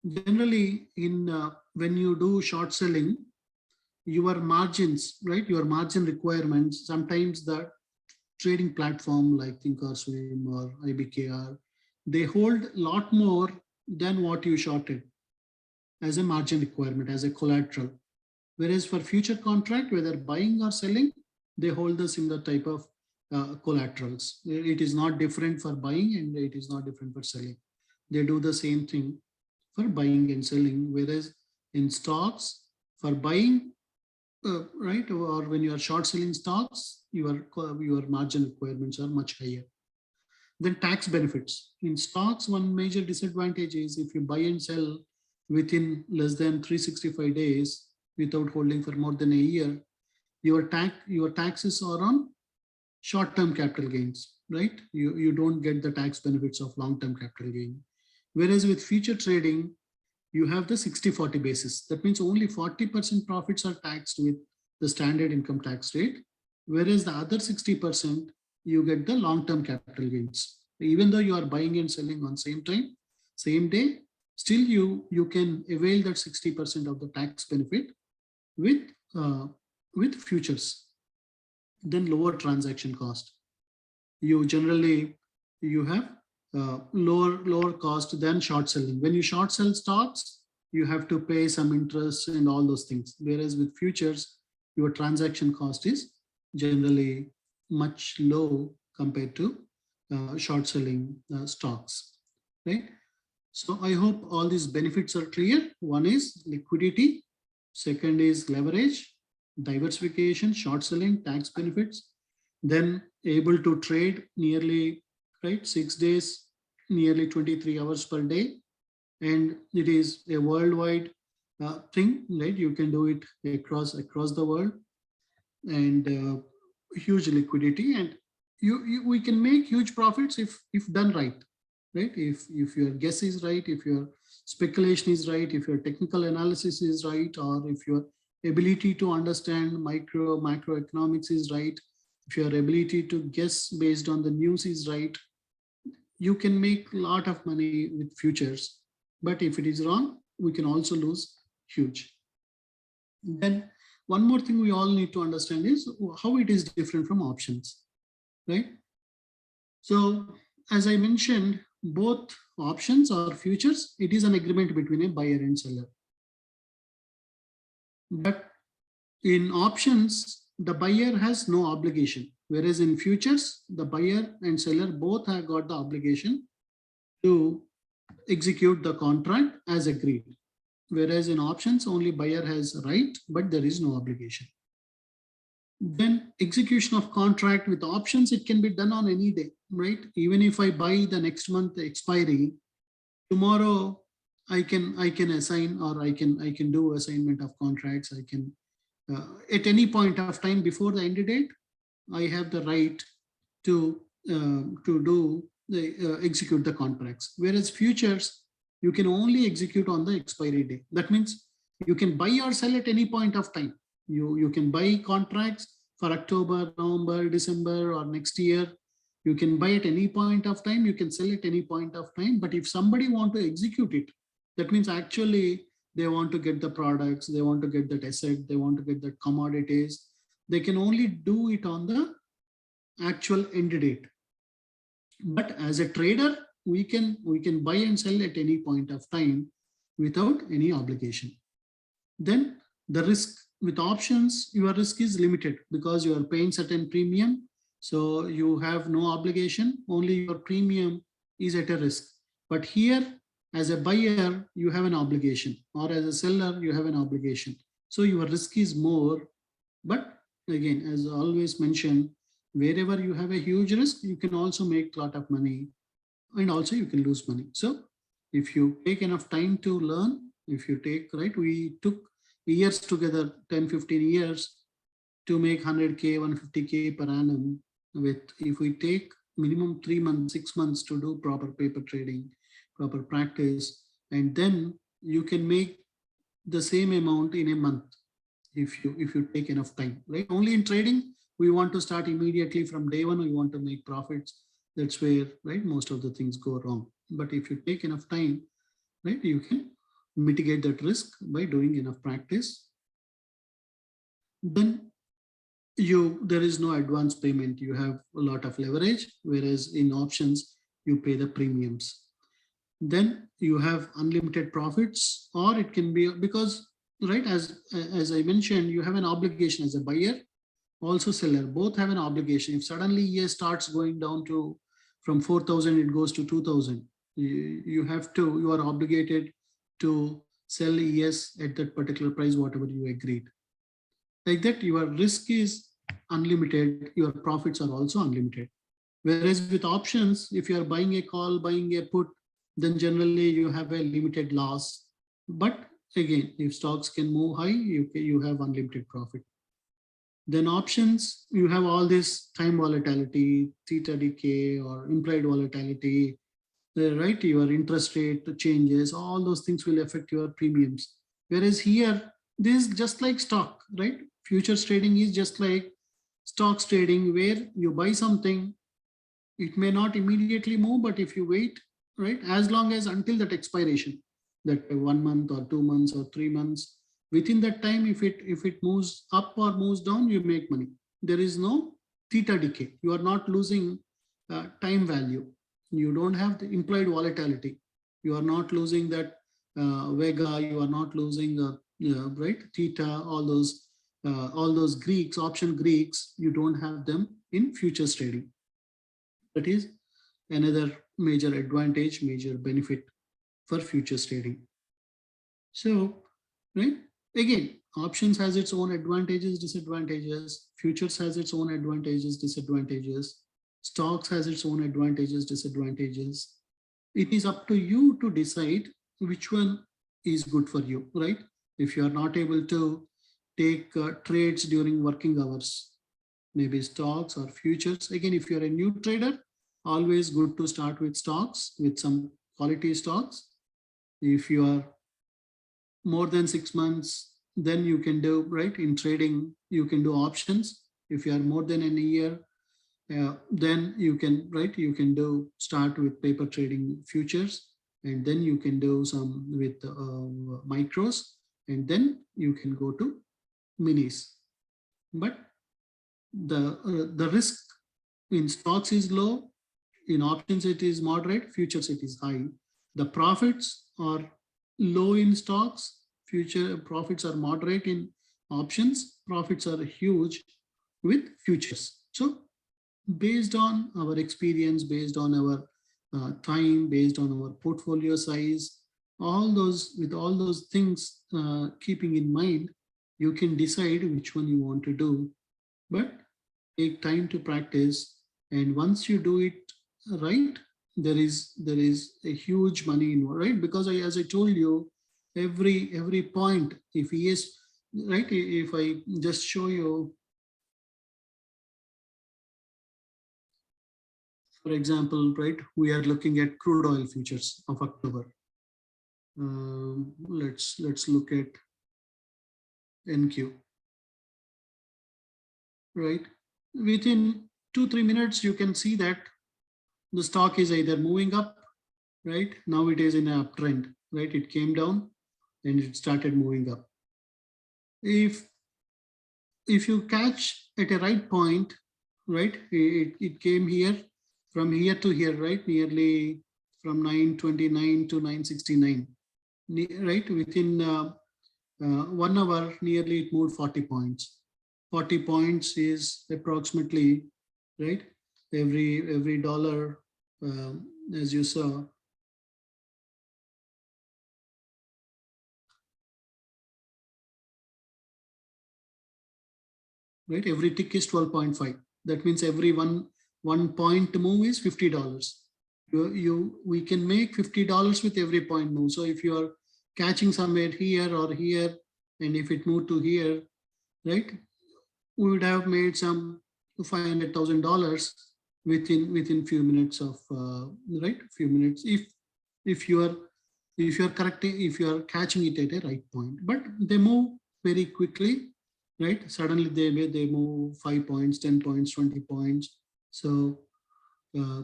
Generally, in when you do short selling, your margins, right? Your margin requirements. Sometimes the trading platform like Thinkorswim or IBKR, they hold a lot more than what you shorted as a margin requirement, as a collateral. Whereas for future contract, whether buying or selling, they hold the similar type of collaterals. It is not different for buying and it is not different for selling. They do the same thing for buying and selling. Whereas in stocks, for buying, right, or when you are short selling stocks, your margin requirements are much higher. Then tax benefits. In stocks, one major disadvantage is if you buy and sell within less than 365 days without holding for more than a year, your taxes are on short-term capital gains, right? You don't get the tax benefits of long-term capital gain. Whereas with future trading, you have the 60-40 basis. That means only 40% profits are taxed with the standard income tax rate, whereas the other 60%, you get the long-term capital gains. Even though you are buying and selling on same time, same day, still you can avail that 60% of the tax benefit with futures. Then lower transaction cost. You have lower cost than short selling. When you short sell stocks, you have to pay some interest and all those things. Whereas with futures, your transaction cost is generally much low compared to short selling stocks, right? So I hope all these benefits are clear. One is liquidity, second is leverage, diversification, short selling, tax benefits, then able to trade nearly, right, 6 days, nearly 23 hours per day. And it is a worldwide thing, right? You can do it across the world, and huge liquidity, and we can make huge profits if done right, right? If your guess is right, if your speculation is right, if your technical analysis is right, or if your ability to understand macroeconomics is right, if your ability to guess based on the news is right, you can make a lot of money with futures. But if it is wrong, we can also lose huge. Then one more thing we all need to understand is how it is different from options, right? So as I mentioned, both options or futures, it is an agreement between a buyer and seller. But in options, the buyer has no obligation, whereas in futures, the buyer and seller both have got the obligation to execute the contract as agreed. Whereas in options, only buyer has a right, but there is no obligation. Then execution of contract with options, it can be done on any day, right? Even if I buy the next month expiry, tomorrow I can assign, or I can do assignment of contracts. I can at any point of time before the end date, I have the right to execute the contracts. Whereas futures, you can only execute on the expiry day. That means you can buy or sell at any point of time. You can buy contracts for October, November, December, or next year. You can buy at any point of time. You can sell at any point of time. But if somebody want to execute it, that means actually they want to get the products, they want to get that asset, they want to get the commodities. They can only do it on the actual end date. But as a trader, we can buy and sell at any point of time without any obligation. Then the risk with options, your risk is limited because you are paying certain premium. So you have no obligation, only your premium is at a risk. But here, as a buyer, you have an obligation, or as a seller, you have an obligation. So your risk is more. But again, as always mentioned, wherever you have a huge risk, you can also make a lot of money, and also you can lose money. So if you take enough time to learn, if you take, right, we took years together, 10, 15 years to make 100K, 150K per annum. If we take minimum 3 months, 6 months to do proper paper trading, proper practice, and then you can make the same amount in a month if you take enough time, right? Only in trading, we want to start immediately from day one, we want to make profits. That's where, right, most of the things go wrong. But if you take enough time, right, you can mitigate that risk by doing enough practice. Then there is no advance payment. You have a lot of leverage, whereas in options, you pay the premiums. Then you have unlimited profits, or it can be because, right, as I mentioned, you have an obligation as a buyer, also seller, both have an obligation. If suddenly ES starts going down to from 4,000, it goes to 2,000. You are obligated to sell ES at that particular price, whatever you agreed. Like that, your risk is unlimited, your profits are also unlimited. Whereas with options, if you are buying a call, buying a put, then generally you have a limited loss. But again, if stocks can move high, you have unlimited profit. Then options, you have all this time volatility, theta decay or implied volatility, right? Your interest rate changes, all those things will affect your premiums. Whereas here, this is just like stock, right? Futures trading is just like stocks trading, where you buy something, it may not immediately move, but if you wait, right, as long as until that expiration, that 1 month or 2 months or 3 months, within that time, if it moves up or moves down, you make money. There is no theta decay. You are not losing time value. You don't have the implied volatility. You are not losing that vega. You are not losing right, theta. All those Greeks, option Greeks, you don't have them in futures trading. That is another major advantage, major benefit for futures trading. So, right, again, options has its own advantages, disadvantages. Futures has its own advantages, disadvantages. Stocks has its own advantages, disadvantages. It is up to you to decide which one is good for you, right? If you are not able to take trades during working hours, maybe stocks or futures. Again, if you're a new trader, always good to start with stocks, with some quality stocks. If you are more than 6 months, then you can do, right, in trading, you can do options. If you are more than a year, then you can, right, you can do start with paper trading futures, and then you can do some with micros, and then you can go to minis. But the risk in stocks is low, in options it is moderate, futures it is high. The profits are low in stocks, future profits are moderate in options, profits are huge with futures. So based on our experience, based on our time, based on our portfolio size, with all those things keeping in mind, you can decide which one you want to do. But take time to practice, and once you do it right, there is a huge money involved, right? Because as I told you, every point, if he is right, if I just show you, for example, right, we are looking at crude oil futures of October. Let's look at NQ, right? Within 2-3 minutes, you can see that the stock is either moving up, right? Now it is in an uptrend, right? It came down and it started moving up. If you catch at a right point, right, it came here, from here to here, right, nearly from 929 to 969, right? Within 1 hour, nearly it moved 40 points. 40 points is approximately, right, every dollar, as you saw, right, every tick is 12.5. That means every one point move is $50. We can make $50 with every point move. So if you are catching somewhere here or here, and if it moved to here, right, we would have made some $500,000 within few minutes of right, few minutes, if you are if you're correcting, if you're catching it at a right point, but they move very quickly, right? Suddenly they move 5 points, 10 points, 20 points. So uh,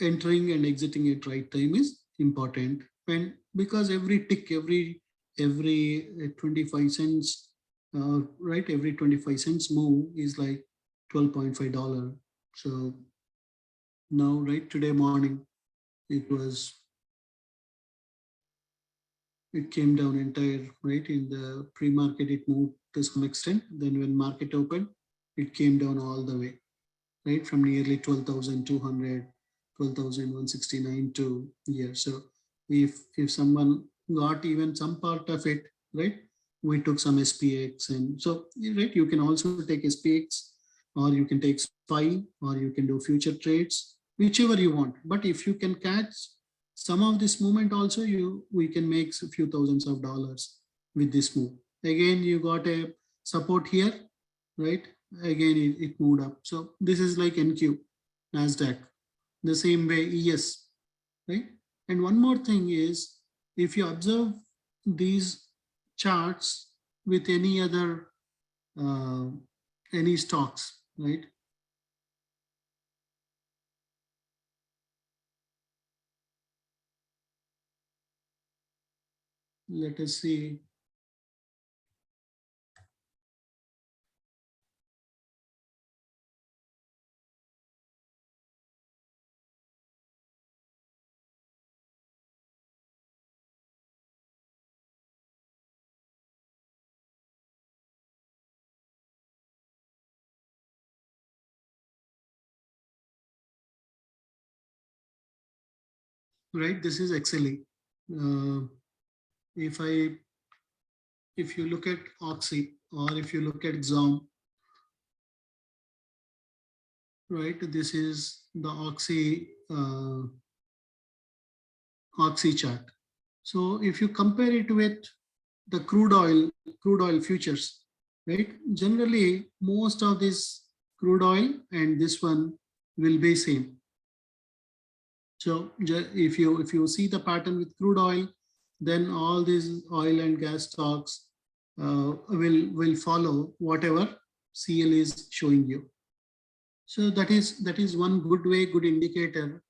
entering and exiting at right time is important. And because every tick, every 25 cents, right, every 25 cents move is like $12.5. So now, right, today morning it was, it came down entire, right, in the pre-market it moved to some extent, then when market opened it came down all the way, right, from nearly 12,200, 12,169 to here. So if someone got even some part of it, right, we took some SPX. And so, right, you can also take SPX, or you can take SPY, or you can do future trades, whichever you want. But if you can catch some of this movement also, we can make a few thousands of dollars with this move. Again, you got a support here, right? Again, it moved up. So this is like NQ, NASDAQ, the same way ES, right? And one more thing is, if you observe these charts with any other, uh, any stocks, right? Let us see. Right, this is XLE. Uh, if I, if you look at Oxy, or if you look at XOM, right, this is the Oxy chart. So if you compare it with the crude oil futures, right? Generally, most of this crude oil and this one will be same. So if you see the pattern with crude oil, then all these oil and gas stocks will follow whatever CL is showing you. So that is one good way, good indicator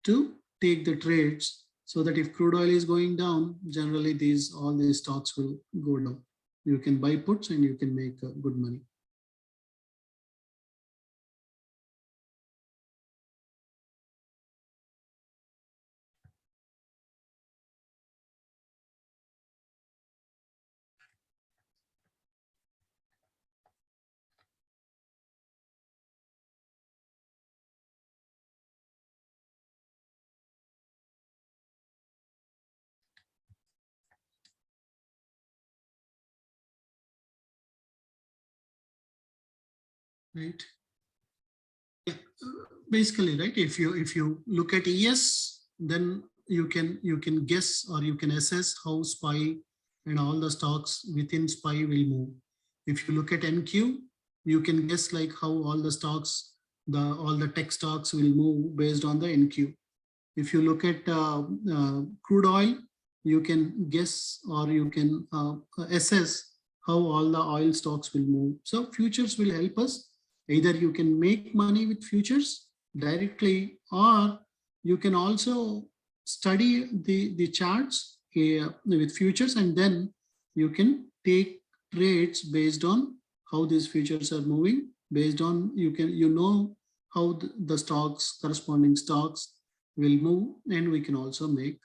to take the trades, so that if crude oil is going down, generally all these stocks will go down. You can buy puts and you can make good money. Right? Yeah. Basically, right? If you look at ES, then you can guess, or you can assess how SPY and all the stocks within SPY will move. If you look at NQ, you can guess like how all the stocks, all the tech stocks will move based on the NQ. If you look at crude oil, you can guess, or you can assess how all the oil stocks will move. So futures will help us. Either you can make money with futures directly, or you can also study the charts with futures, and then you can take trades based on how these futures are moving. Based on, you know how the stocks, corresponding stocks will move, and we can also make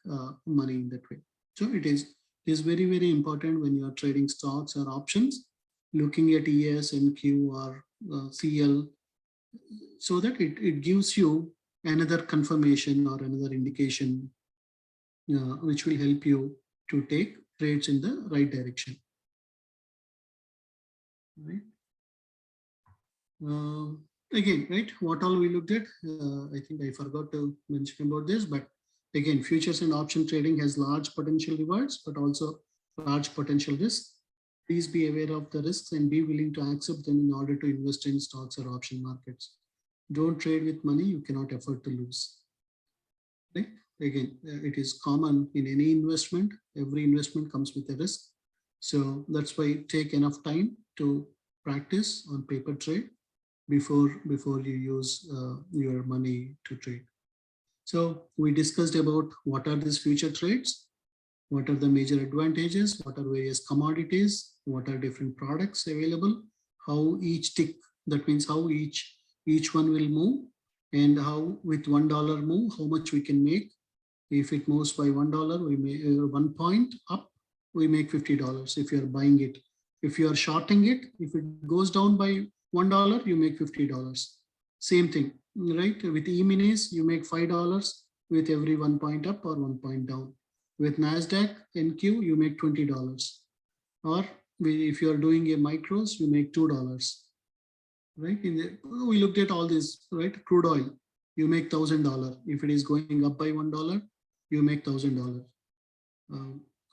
money in that way. So it is very, very important when you are trading stocks or options, looking at ES, NQ, or CL, so that it gives you another confirmation or another indication, which will help you to take trades in the right direction. Right. Again, right, what all we looked at, I think I forgot to mention about this, but again, futures and option trading has large potential rewards, but also large potential risks. Please be aware of the risks and be willing to accept them in order to invest in stocks or option markets. Don't trade with money you cannot afford to lose. Right? again, it is common in any investment. Every investment comes with a risk. So that's why take enough time to practice on paper trade before you use your money to trade. So we discussed about what are these future trades, what are the major advantages, what are various commodities, what are different products available, how each tick, that means how each one will move, and how with $1 move, how much we can make. If it moves by $1, we make 1 point up, we make $50 if you are buying it. If you are shorting it, if it goes down by $1, you make $50. Same thing, right? With E-minis, you make $5 with every 1 point up or 1 point down. With NASDAQ NQ, you make $20. Or if you are doing a micros, you make $2. Right? We looked at all this, right? Crude oil, you make $1,000. If it is going up by $1, you make $1,000.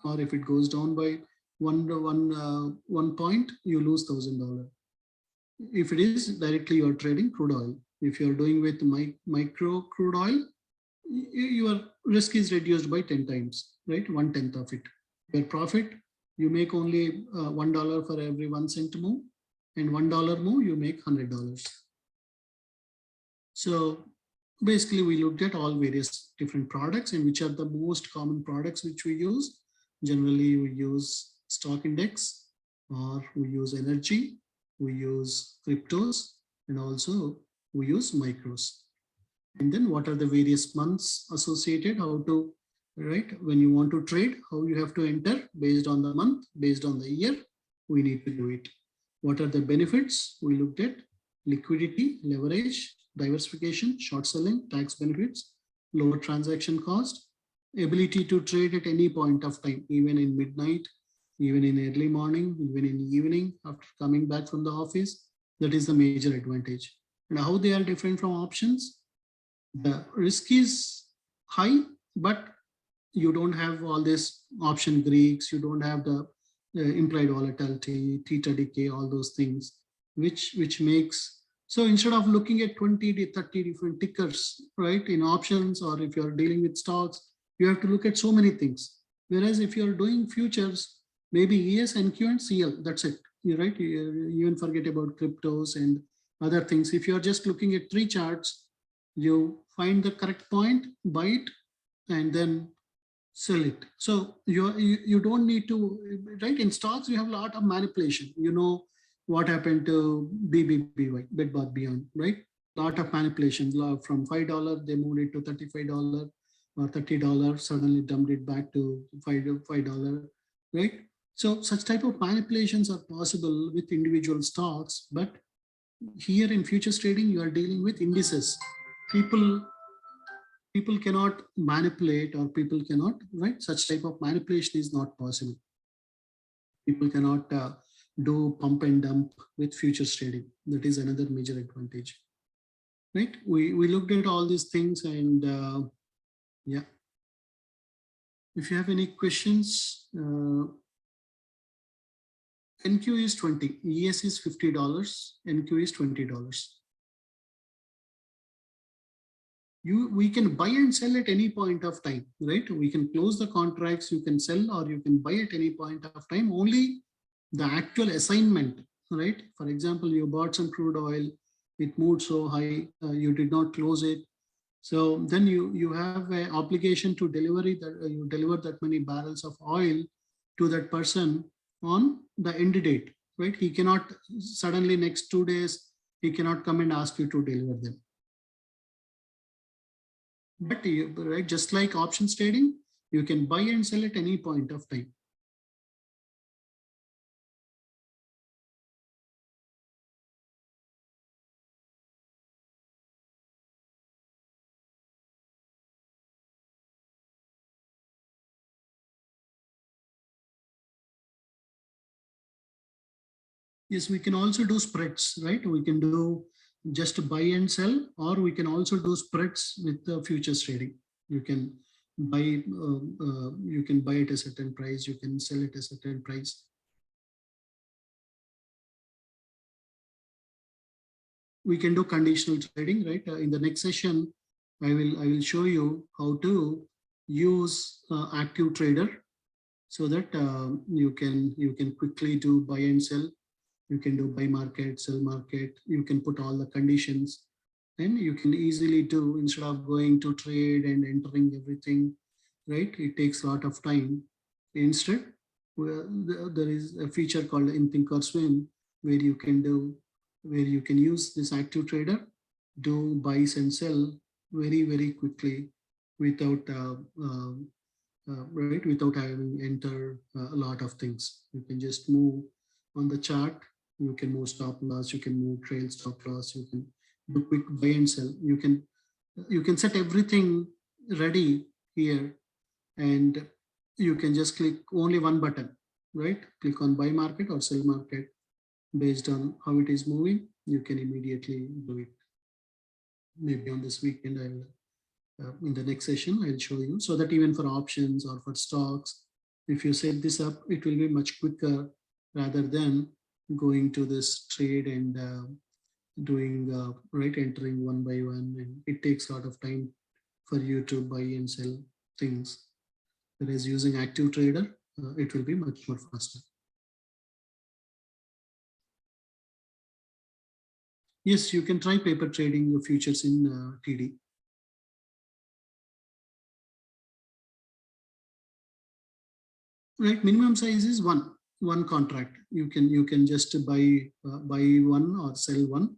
Or if it goes down by 1 point, you lose $1,000. If it is directly you are trading crude oil. If you are doing with micro crude oil, your risk is reduced by 10 times, right? 1/10 of it. Your profit, you make only $1 for every 1 cent move, and $1 move, you make $100. So basically, we looked at all various different products and which are the most common products which we use. Generally, we use stock index, or we use energy, we use cryptos, and also we use micros. And then what are the various months associated, how to, right? When you want to trade, how you have to enter based on the month, based on the year, we need to do it. What are the benefits? We looked at liquidity, leverage, diversification, short selling, tax benefits, lower transaction cost, ability to trade at any point of time, even in midnight, even in early morning, even in evening after coming back from the office. That is the major advantage. And how they are different from options? The risk is high, but you don't have all this option Greeks, you don't have the implied volatility, theta decay, all those things, which makes, so instead of looking at 20 to 30 different tickers, right, in options, or if you're dealing with stocks, you have to look at so many things. Whereas if you're doing futures, maybe ES, NQ, and CL, that's it. You're right, you even forget about cryptos and other things. If you're just looking at 3 charts, you find the correct point, buy it, and then sell it. So you don't need to, right? In stocks, you have a lot of manipulation. You know what happened to BBBY, Bed Bath Beyond, right? Lot of manipulation. From $5, they moved it to $35 or $30, suddenly dumped it back to $5, right? So such type of manipulations are possible with individual stocks, but here in futures trading, you are dealing with indices. People cannot manipulate, or people cannot, right? Such type of manipulation is not possible. People cannot do pump and dump with futures trading. That is another major advantage, right? We looked at all these things, and yeah. If you have any questions, NQ is 20, ES is $50, NQ is $20. We can buy and sell at any point of time, right? We can close the contracts, you can sell, or you can buy at any point of time. Only the actual assignment, right? For example, you bought some crude oil, it moved so high, you did not close it. So then you have an obligation to deliver you deliver that many barrels of oil to that person on the end date, right? He cannot suddenly next 2 days, he cannot come and ask you to deliver them. But right, just like options trading, you can buy and sell at any point of time. Yes, we can also do spreads, right? We can do just buy and sell, or we can also do spreads with the futures trading. You can buy it a certain price, you can sell it a certain price. We can do conditional trading, right? In the next session, I will show you how to use active trader so that you can quickly do buy and sell. You can do buy market, sell market. You can put all the conditions, and you can easily do instead of going to trade and entering everything. Right? It takes a lot of time. Instead, there is a feature called in Thinkorswim where you can use this active trader, do buys and sell very quickly without right, without having enter a lot of things. You can just move on the chart. You can move stop loss. You can move trail stop loss. You can do quick buy and sell. You can set everything ready here, and you can just click only one button, right? Click on buy market or sell market based on how it is moving. You can immediately do it. Maybe on this weekend, I'll in the next session, I'll show you, so that even for options or for stocks, if you set this up, it will be much quicker rather than going to this trade and doing right, entering one by one, and it takes a lot of time for you to buy and sell things. Whereas using active trader, it will be much more faster. Yes, you can try paper trading your futures in TD. Right, minimum size is one contract. You can just buy one or sell one.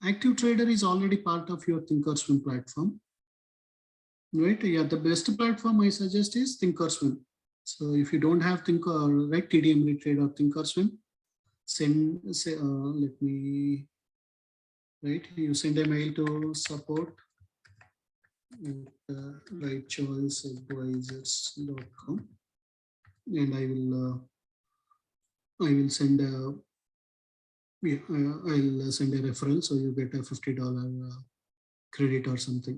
Active trader is already part of your Thinkorswim platform, right? Yeah, the best platform I suggest is Thinkorswim. So if you don't have right, TD Ameritrade or Thinkorswim, let me, right, you send a mail to support rightchoiceadvisors.com, and I will send a I'll send a referral, so you get a $50 credit or something.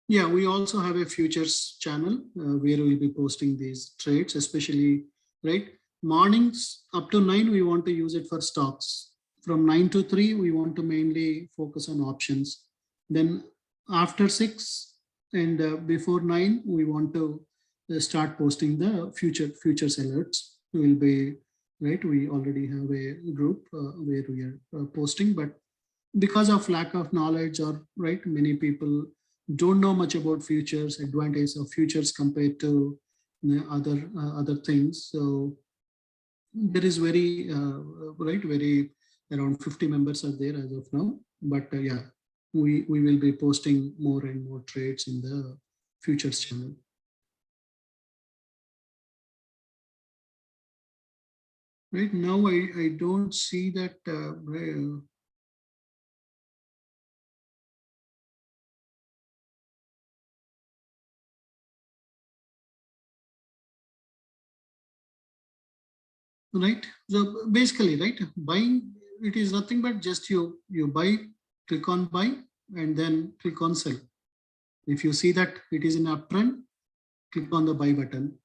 Yeah, we also have a futures channel where we'll be posting these trades, especially right mornings up to 9. We want to use it for stocks. From 9 to 3, we want to mainly focus on options. Then after 6 and before 9, we want to start posting the futures alerts. We will be right. We already have a group where we are posting, but because of lack of knowledge, or right, many people don't know much about futures, advantage of futures compared to other things. So there is very right, very around 50 members are there as of now. But yeah, we will be posting more and more trades in the futures channel. Right now, I don't see that. Right. So basically, right, buying, it is nothing but just you buy, click on buy, and then click on sell. If you see that it is in uptrend, click on the buy button.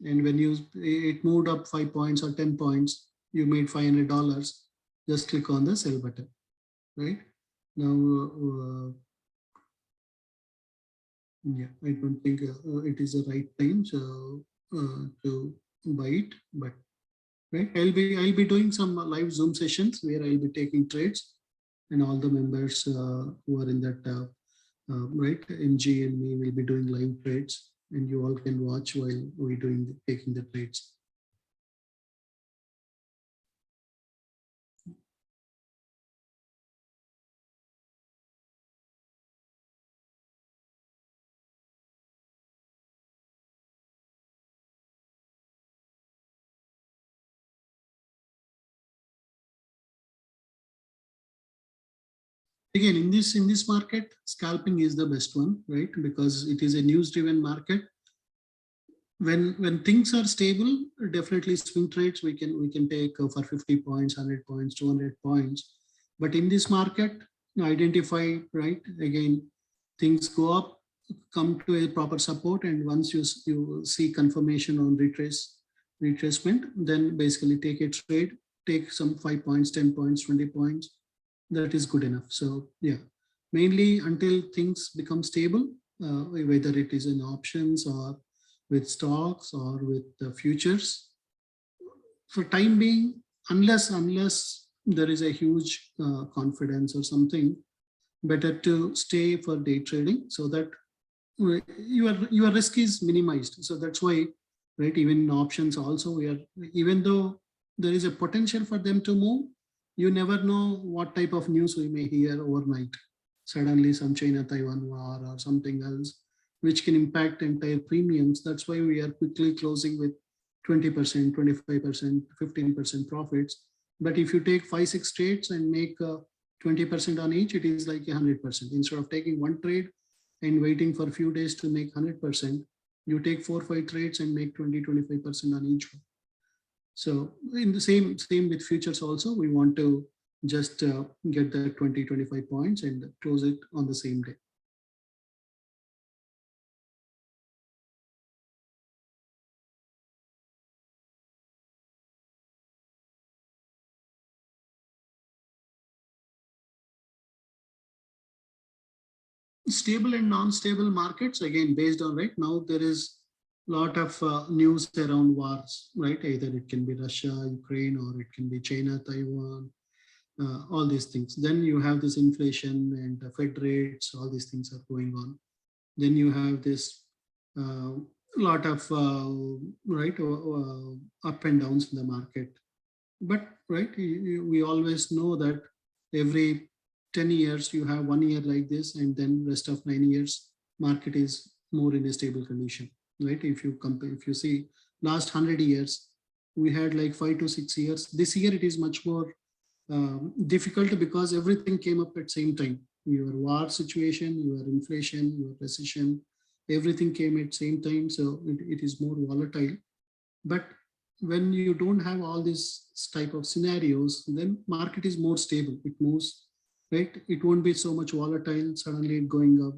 And when it moved up 5 points or 10 points, you made $500, just click on the sell button, right? Now, yeah, I don't think it is the right time to buy it, but right, I'll be doing some live Zoom sessions where I'll be taking trades, and all the members who are in that right, MG and me will be doing live trades, and you all can watch while we taking the trades. Again, in this market, scalping is the best one, right? Because it is a news-driven market. When things are stable, definitely swing trades we can take for 50 points, 100 points, 200 points. But in this market, identify, right, again, things go up, come to a proper support, and once you see confirmation on retracement, then basically take a trade, take some 5 points, 10 points, 20 points, that is good enough. So yeah, mainly until things become stable, whether it is in options or with stocks or with the futures, for time being, unless there is a huge confidence or something, better to stay for day trading so that your risk is minimized. So that's why, right, even in options also, we are, even though there is a potential for them to move, you never know what type of news we may hear overnight. Suddenly some China Taiwan war or something else which can impact entire premiums. That's why we are quickly closing with 20%, 25%, 15% profits. But if you take 5 6 trades and make 20% on each, it is like 100%. Instead of taking one trade and waiting for a few days to make 100%, you take 4 5 trades and make 20 25% on each one. So in the same with futures also, we want to just get the 20 25 points and close it on the same day. Stable and non-stable markets, again, based on, right, now there is a lot of news around wars, right? Either it can be Russia, Ukraine, or it can be China, Taiwan, all these things. Then you have this inflation and Fed rates, all these things are going on. Then you have this uh, lot of right up and downs in the market. But right, we always know that every 10 years you have 1 year like this, and then rest of 9 years market is more in a stable condition, right? If you compare, if you see last 100 years, we had like 5 to 6 years. This year it is much more difficult because everything came up at same time. Your war situation, your inflation, your recession, everything came at same time. So it is more volatile. But when you don't have all these type of scenarios, then market is more stable. It moves, right? It won't be so much volatile. Suddenly going up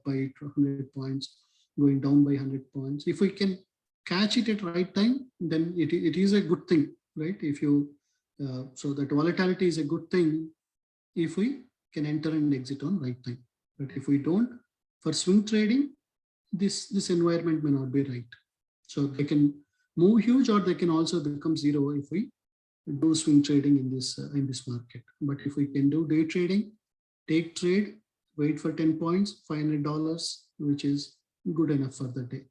by 100 points, going down by 100 points. If we can catch it at right time, then it is a good thing, right? If you so that volatility is a good thing if we can enter and exit on right time. But if we don't, for swing trading, this environment may not be right. So they can move huge, or they can also become zero if we do swing trading in this market. But if we can do day trading, take trade, wait for 10 points, $500, which is good enough for the day.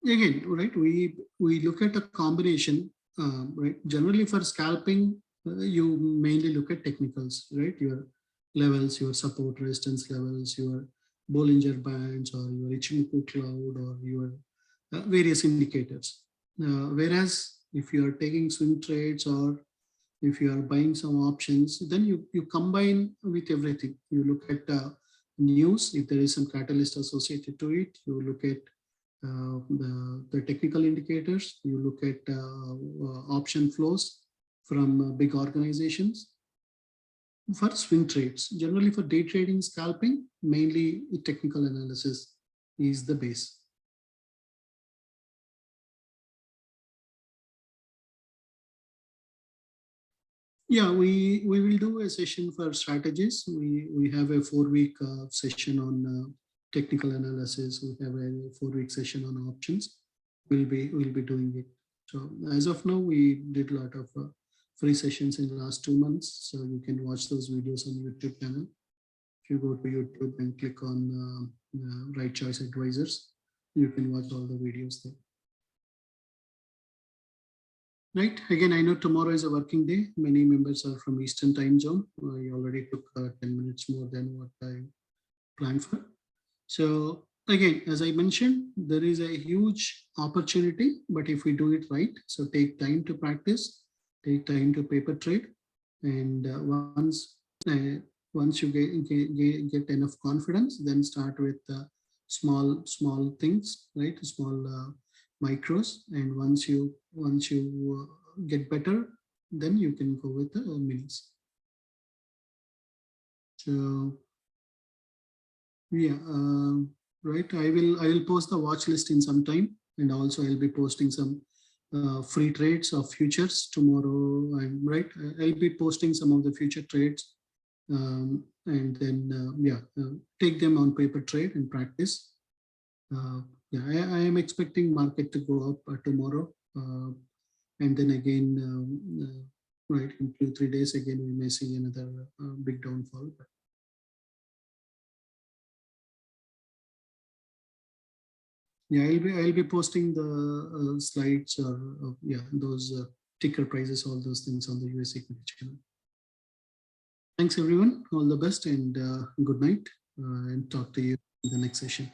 Again, right, we look at a combination, right? Generally for scalping, you mainly look at technicals, right? Your levels, your support resistance levels, your Bollinger Bands, or your Ichimoku cloud, or your various indicators. Whereas if you are taking swing trades, or if you are buying some options, then you combine with everything. You look at news, if there is some catalyst associated to it. You look at the technical indicators. You look at option flows from big organizations. For swing trades, generally for day trading, scalping, mainly technical analysis is the base. Yeah, we will do a session for strategies. We have a 4 week session on technical analysis. We have a 4 week session on options. We'll be doing it. So as of now, we did a lot of free sessions in the last 2 months. So you can watch those videos on YouTube channel. If you go to YouTube and click on Right Choice Advisors, you can watch all the videos there. Right. Again, I know tomorrow is a working day. Many members are from Eastern time zone. I already took 10 minutes more than what I planned for. So again, as I mentioned, there is a huge opportunity, but if we do it right, so take time to practice, take time to paper trade. And uh, once you get enough confidence, then start with small things, right? Small micros. And once you get better, then you can go with the minis. So yeah, right. I will post the watch list in some time, and also I'll be posting some free trades of futures tomorrow and right? I'll be posting some of the future trades, and then take them on paper trade and practice. Yeah, I am expecting market to go up tomorrow, and then again, right, in 2-3 days again we may see another big downfall. Yeah, I'll be posting the slides or those ticker prices, all those things on the US equity channel. Thanks everyone, all the best, and good night, and talk to you in the next session.